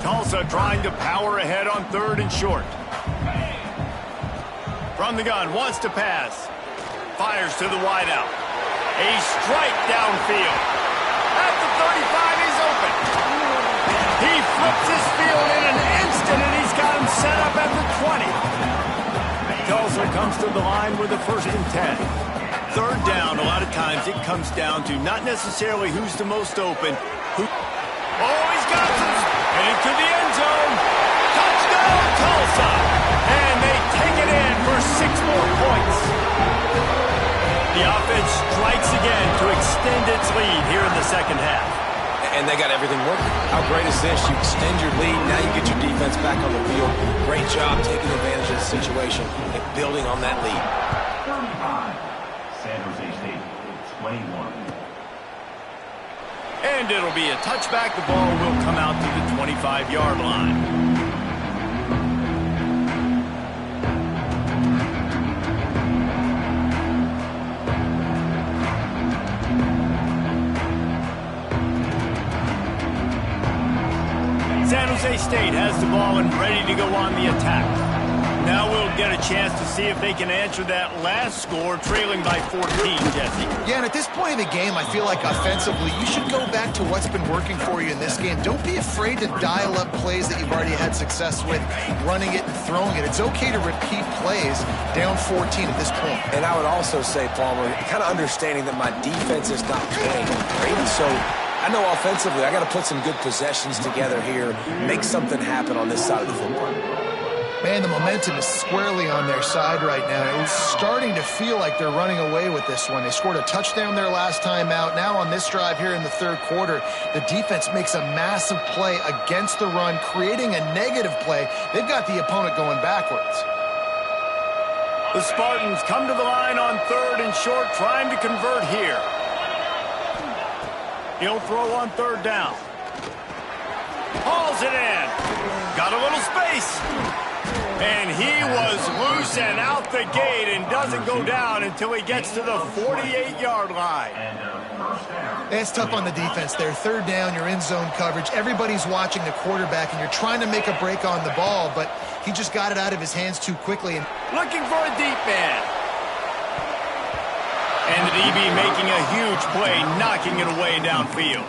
A: Tulsa trying to power ahead on third and short. From the gun, wants to pass. Fires to the wideout. A strike downfield. At the 35, he's open. He flips his field in an instant, and he's got him set up at the 20. Tulsa comes to the line with a 1st and 10. 3rd down, a lot of times it comes down to not necessarily who's the most open. Oh, he's got some. Heading to the end zone. Touchdown, Tulsa. And they take it in for 6 more points. The offense strikes again to extend its lead here in the 2nd half.
C: And they got everything working. How great is this? You extend your lead. Now you get your defense back on the field. Great job taking advantage of the situation and building on that lead.
D: 35. San Jose State, 21.
A: And it'll be a touchback. The ball will come out to the 25-yard line. San Jose State has the ball and ready to go on the attack. Now we'll get a chance to see if they can answer that last score, trailing by 14, Jesse.
B: Yeah, and at this point of the game, I feel like offensively, you should go back to what's been working for you in this game. Don't be afraid to dial up plays that you've already had success with, running it and throwing it. It's okay to repeat plays down 14 at this point.
C: And I would also say, Palmer, kind of understanding that my defense is not playing great, so I know offensively I got to put some good possessions together here, make something happen on this side of the football.
B: Man, the momentum is squarely on their side right now. It was starting to feel like they're running away with this one. They scored a touchdown their last time out. Now on this drive here in the 3rd quarter, the defense makes a massive play against the run, creating a negative play. They've got the opponent going backwards.
A: The Spartans come to the line on 3rd and short, trying to convert here. He'll throw on 3rd down. Hauls it in. Got a little space. And he was loose and out the gate and doesn't go down until he gets to the 48-yard line.
B: It's tough on the defense there. 3rd down, you're in zone coverage. Everybody's watching the quarterback, and you're trying to make a break on the ball, but he just got it out of his hands too quickly. And
A: looking for a deep man. And the DB making a huge play, knocking it away downfield.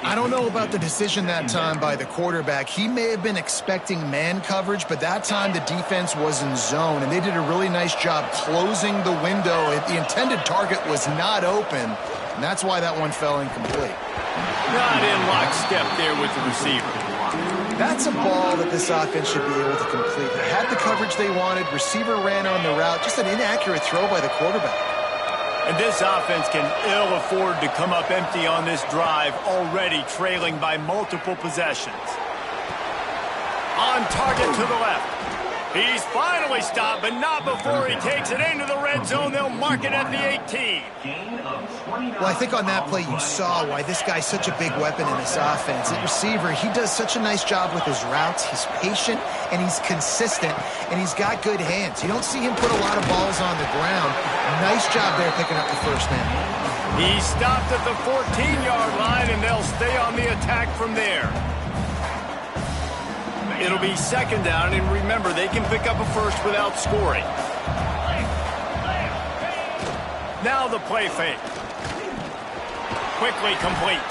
B: I don't know about the decision that time by the quarterback. He may have been expecting man coverage, but that time the defense was in zone, and they did a really nice job closing the window. The intended target was not open, and that's why that one fell incomplete.
A: Not in lockstep there with the receiver.
B: That's a ball that this offense should be able to complete. They had the coverage they wanted. Receiver ran on the route. Just an inaccurate throw by the quarterback.
A: And this offense can ill afford to come up empty on this drive, already trailing by multiple possessions. On target to the left. He's finally stopped, but not before he takes it into the red zone. They'll mark it at the 18.
B: Well, I think on that play you saw why this guy's such a big weapon in this offense. At receiver, he does such a nice job with his routes. He's patient, and he's consistent, and he's got good hands. You don't see him put a lot of balls on the ground. Nice job there picking up the 1st down.
A: He stopped at the 14-yard line, and they'll stay on the attack from there. It'll be 2nd down, and remember, they can pick up a 1st without scoring. Now the play fake. Quickly complete.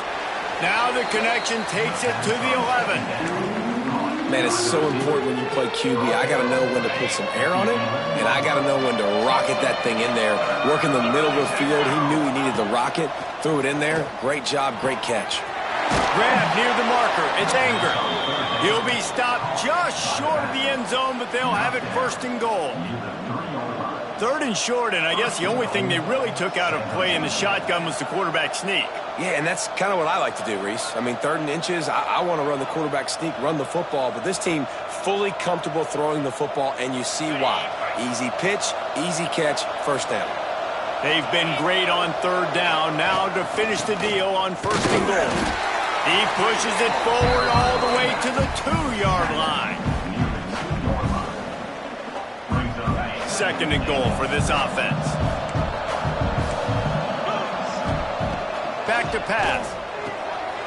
A: Now the connection takes it to the 11.
C: Man, it's so important when you play QB. I got to know when to put some air on it, and I got to know when to rocket that thing in there. Work in the middle of the field. He knew he needed the rocket. Threw it in there. Great job, great catch.
A: Grab near the marker. It's Anger. He'll be stopped just short of the end zone, but they'll have it 1st and goal. 3rd and short, and I guess the only thing they really took out of play in the shotgun was the quarterback sneak.
C: Yeah, and that's kind of what I like to do, Reese. I mean, 3rd and inches, I want to run the quarterback sneak, run the football, but this team fully comfortable throwing the football, and you see why. Easy pitch, easy catch, 1st down.
A: They've been great on 3rd down. Now to finish the deal on 1st and goal. He pushes it forward all the way to the 2-yard line. 2nd and goal for this offense. Back to pass.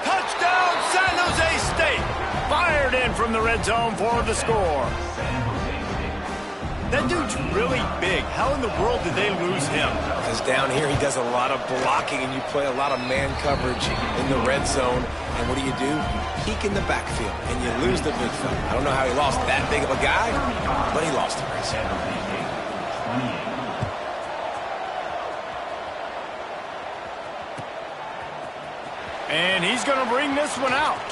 A: Touchdown, San Jose State. Fired in from the red zone for the score. That dude's really big. How in the world did they lose him?
C: Because down here he does a lot of blocking and you play a lot of man coverage in the red zone. And what do? You peek in the backfield and you lose the big fella. I don't know how he lost that big of a guy, but he lost him.
A: And he's going to bring this one out.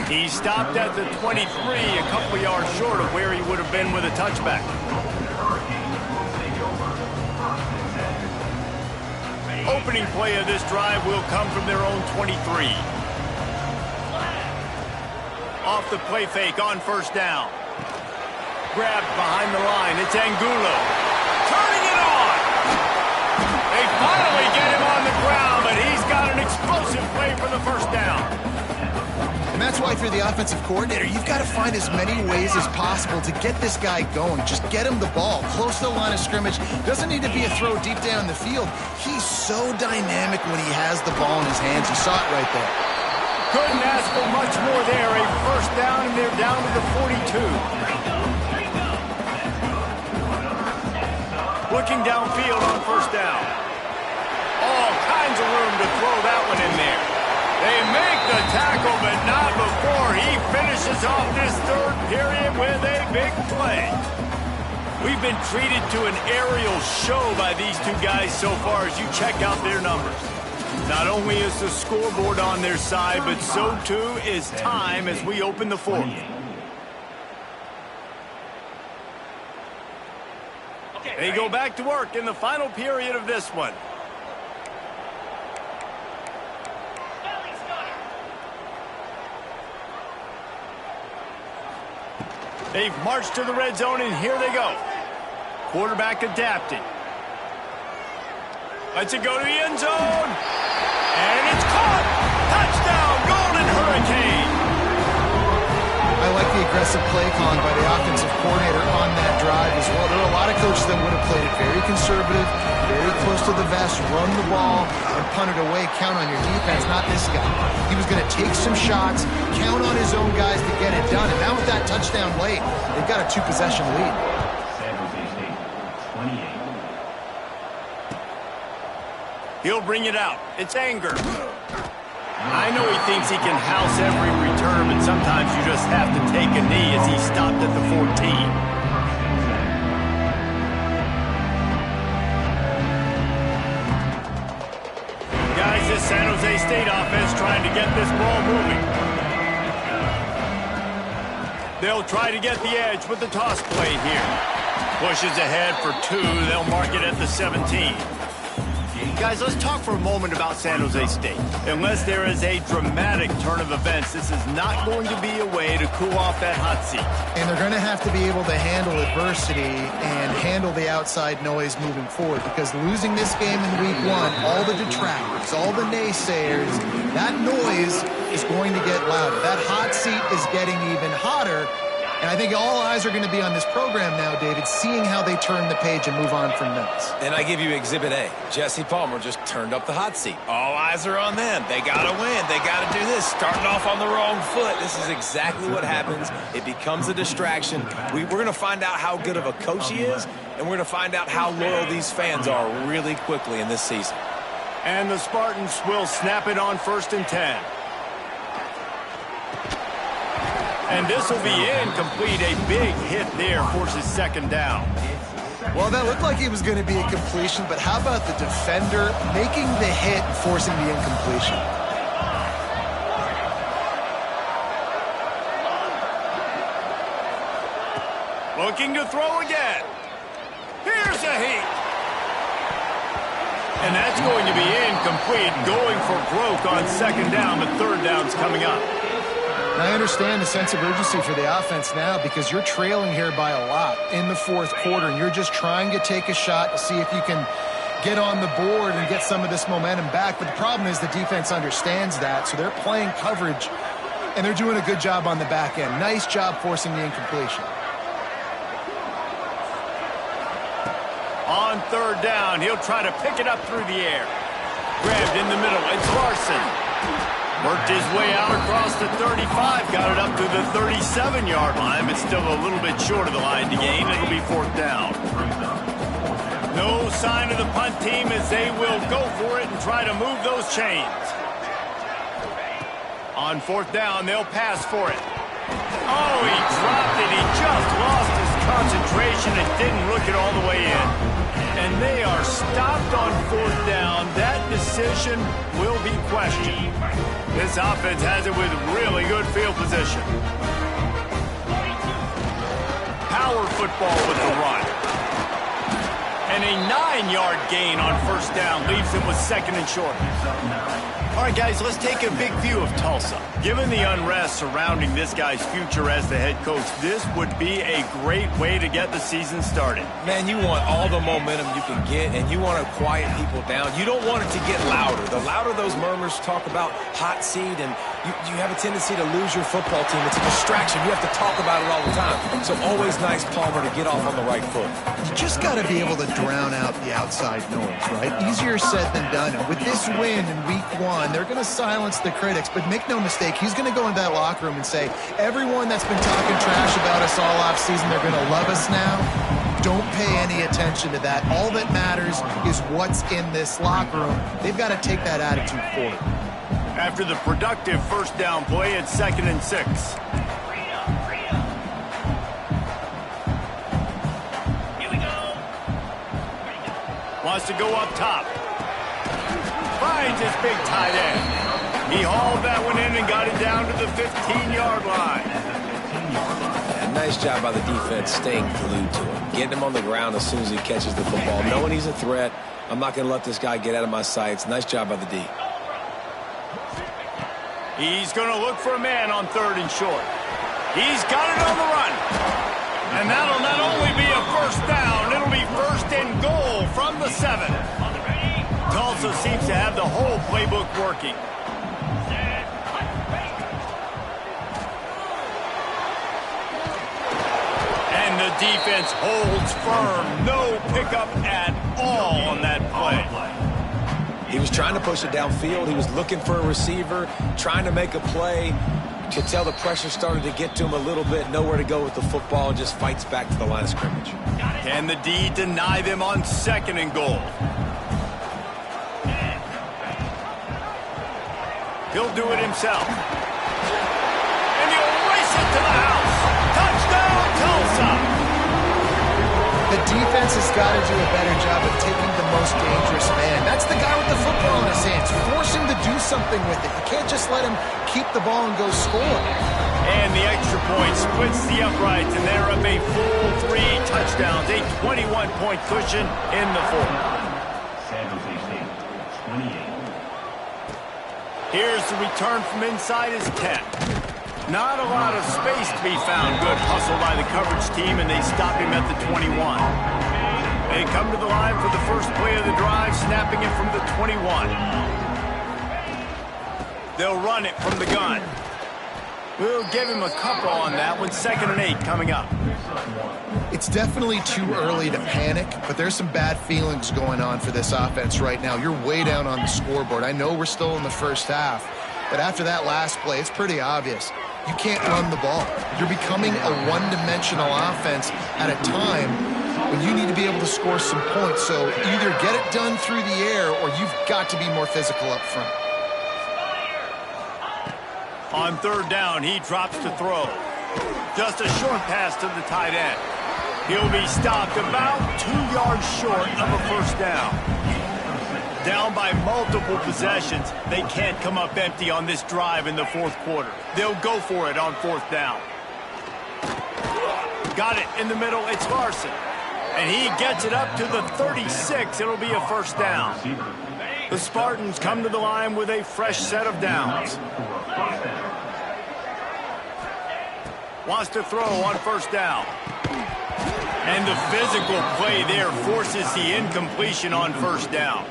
A: He stopped at the 23, a couple yards short of where he would have been with a touchback. Opening play of this drive will come from their own 23. Off the play fake on first down. Grabbed behind the line. It's Angulo. Turning it on. They finally get him on the ground, but he's got an explosive play for the first down.
B: And that's why if you're the offensive coordinator, you've got to find as many ways as possible to get this guy going. Just get him the ball close to the line of scrimmage. Doesn't need to be a throw deep down the field. He's so dynamic when he has the ball in his hands. You saw it right there.
A: Couldn't ask for much more there. A first down, and they're down to the 42. Looking downfield on first down. All kinds of room to throw that one in there. They make the tackle, but not before he finishes off this third period with a big play. We've been treated to an aerial show by these two guys so far as you check out their numbers. Not only is the scoreboard on their side, but so too is time as we open the fourth. They go back to work in the final period of this one. They've marched to the red zone, and here they go. Quarterback adapting. Lets it go to the end zone. And it's caught. Touchdown, Golden Hurricane.
B: I like the aggressive play calling by the offensive coordinator on that drive as well. There are a lot of coaches that would have played it very conservative, very close to the vest, run the ball, and punt it away. Count on your defense, not this guy. He was going to take some shots, count on his own guys to get it done. And now with that touchdown late, they've got a two-possession lead.
D: San Jose State, 28.
A: He'll bring it out. It's Anger. I know he thinks he can house every return, but sometimes you just have to take a knee as he stopped at the 14. Guys, this San Jose State offense trying to get this ball moving. They'll try to get the edge with the toss play here. Pushes ahead for 2. They'll mark it at the 17. Guys, let's talk for a moment about San Jose State. Unless there is a dramatic turn of events, this is not going to be a way to cool off that hot seat.
B: And they're going to have to be able to handle adversity and handle the outside noise moving forward, because losing this game in week 1, all the detractors, all the naysayers, that noise is going to get louder. That hot seat is getting even hotter. And I think all eyes are going to be on this program now, David, seeing how they turn the page and move on from this.
C: And I give you Exhibit A. Jesse Palmer just turned up the hot seat. All eyes are on them. They got to win. They got to do this. Starting off on the wrong foot. This is exactly what happens. It becomes a distraction. We're going to find out how good of a coach he is, and we're going to find out how loyal these fans are really quickly in this season.
A: And the Spartans will snap it on 1st and 10. And this will be incomplete. A big hit there forces 2nd down.
B: Well, that looked like it was going to be a completion, but how about the defender making the hit and forcing the incompletion?
A: Looking to throw again. Here's a heat. And that's going to be incomplete. Going for broke on 2nd down, but 3rd down's coming up.
B: And I understand the sense of urgency for the offense now, because you're trailing here by a lot in the 4th quarter, and you're just trying to take a shot to see if you can get on the board and get some of this momentum back. But the problem is the defense understands that, so they're playing coverage, and they're doing a good job on the back end. Nice job forcing the incompletion.
A: On 3rd down, he'll try to pick it up through the air. Grabbed in the middle. It's Larson. Worked his way out across the 35, got it up to the 37-yard line, but still a little bit short of the line to gain. It'll be 4th down. No sign of the punt team as they will go for it and try to move those chains. On 4th down, they'll pass for it. Oh, he dropped it. He just lost his concentration and didn't look it all the way in. And they are stopped on 4th down. That decision will be questioned. This offense has it with really good field position. Power football with the run. And a 9-yard gain on 1st down leaves him with 2nd and short. All right, guys, let's take a big view of Tulsa. Given the unrest surrounding this guy's future as the head coach, this would be a great way to get the season started.
C: Man, you want all the momentum you can get, and you want to quiet people down. You don't want it to get louder. The louder those murmurs talk about hot seat, and you have a tendency to lose your football team. It's a distraction. You have to talk about it all the time. So always nice, Palmer, to get off on the right foot.
B: You just got to be able to drown out the outside noise, right? Easier said than done. And with this win in week 1, they're going to silence the critics. But make no mistake, he's going to go into that locker room and say, everyone that's been talking trash about us all offseason, they're going to love us now. Don't pay any attention to that. All that matters is what's in this locker room. They've got to take that attitude forward.
A: After the productive 1st down play, it's 2nd and 6. Wants to go up top. Finds his big tight end. He hauled that one in and got it down to the 15-yard line.
C: And nice job by the defense staying glued to him. Getting him on the ground as soon as he catches the football. Knowing he's a threat. I'm not going to let this guy get out of my sights. Nice job by the D.
A: He's going to look for a man on 3rd and short. He's got it on the run. And that'll not only be a 1st down, it'll be 1st and goal from the 7. Tulsa seems to have the whole playbook working. And the defense holds firm. No pickup at all on that play.
C: He was trying to push it downfield. He was looking for a receiver, trying to make a play. Could tell the pressure started to get to him a little bit. Nowhere to go with the football, and just fights back to the line of scrimmage.
A: Can the D deny them on 2nd and goal? He'll do it himself. And he'll race it to the house. Touchdown, Tulsa!
B: The defense has got to do a better job of taking the most dangerous man. That's the guy with the football in his hands. Force him to do something with it. You can't just let him keep the ball and go score.
A: And the extra point splits the uprights, and they're up a full 3 touchdowns, a 21-point cushion in the 4th.
D: San Jose State, 28.
A: Here's the return from inside his 10. Not a lot of space to be found. Good hustle by the coverage team, and they stop him at the 21. They come to the line for the first play of the drive, snapping it from the 21. They'll run it from the gun. We'll give him a couple on that one. 2nd and 8 coming up.
B: It's definitely too early to panic, but there's some bad feelings going on for this offense right now. You're way down on the scoreboard. I know we're still in the first half, but after that last play, it's pretty obvious. You can't run the ball. You're becoming a one-dimensional offense at a time when you need to be able to score some points. So either get it done through the air or you've got to be more physical up front.
A: On 3rd down, he drops to throw. Just a short pass to the tight end. He'll be stopped about 2 yards short of a 1st down. Down by multiple possessions, they can't come up empty on this drive in the 4th quarter. They'll go for it on 4th down. Got it in the middle, it's Larson. And he gets it up to the 36. It'll be a 1st down. The Spartans come to the line with a fresh set of downs. Wants to throw on 1st down. And the physical play there forces the incompletion on 1st down.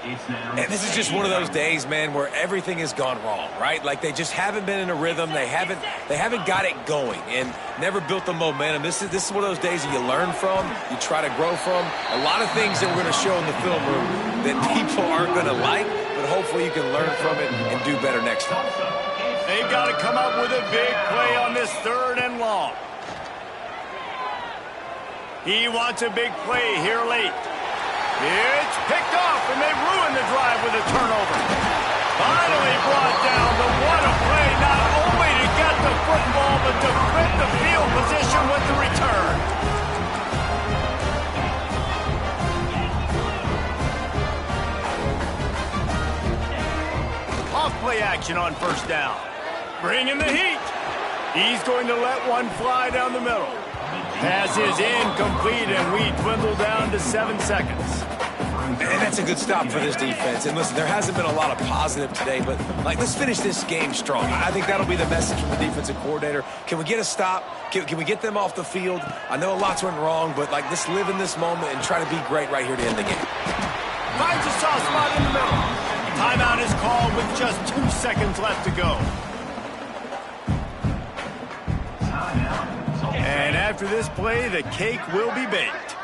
C: And this is just one of those days, man, where everything has gone wrong, right? Like they just haven't been in a rhythm. They haven't got it going and never built the momentum. This is one of those days that you learn from, you try to grow from. A lot of things that we're going to show in the film room that people aren't going to like, but hopefully you can learn from it and do better next time.
A: They've got to come up with a big play on this 3rd and long. He wants a big play here late. It's picked off, and they ruin the drive with a turnover. Finally brought down, but what a play, not only to get the football, but to fit the field position with the return. Off-play action on 1st down. Bringing the heat. He's going to let one fly down the middle. Pass is incomplete, and we dwindle down to 7 seconds.
C: And that's a good stop for this defense. And listen, there hasn't been a lot of positive today, but, let's finish this game strong. I think that'll be the message from the defensive coordinator. Can we get a stop? Can we get them off the field? I know lots went wrong, but, let's live in this moment and try to be great right here to end the game.
A: Finds a soft spot in the middle. Timeout is called with just 2 seconds left to go. And after this play, the cake will be baked.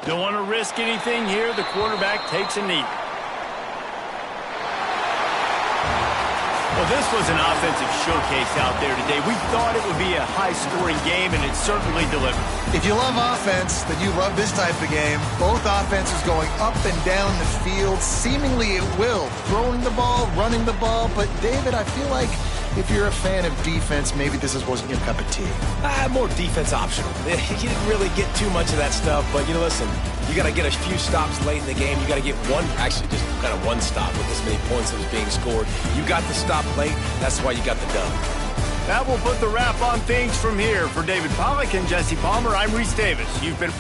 A: Don't want to risk anything here. The quarterback takes a knee. Well, this was an offensive showcase out there today. We thought it would be a high-scoring game, and it certainly delivered.
B: If you love offense, then you love this type of game. Both offenses going up and down the field, seemingly at will. Throwing the ball, running the ball. But, David, I feel like if you're a fan of defense, maybe this wasn't your cup of tea.
C: More defense optional. You didn't really get too much of that stuff, but, listen, you got to get a few stops late in the game. You got to get just kind of one stop with this many points that was being scored. You got the stop late. That's why you got the dub.
A: That will put the wrap on things from here. For David Pollack and Jesse Palmer, I'm Reese Davis. You've been...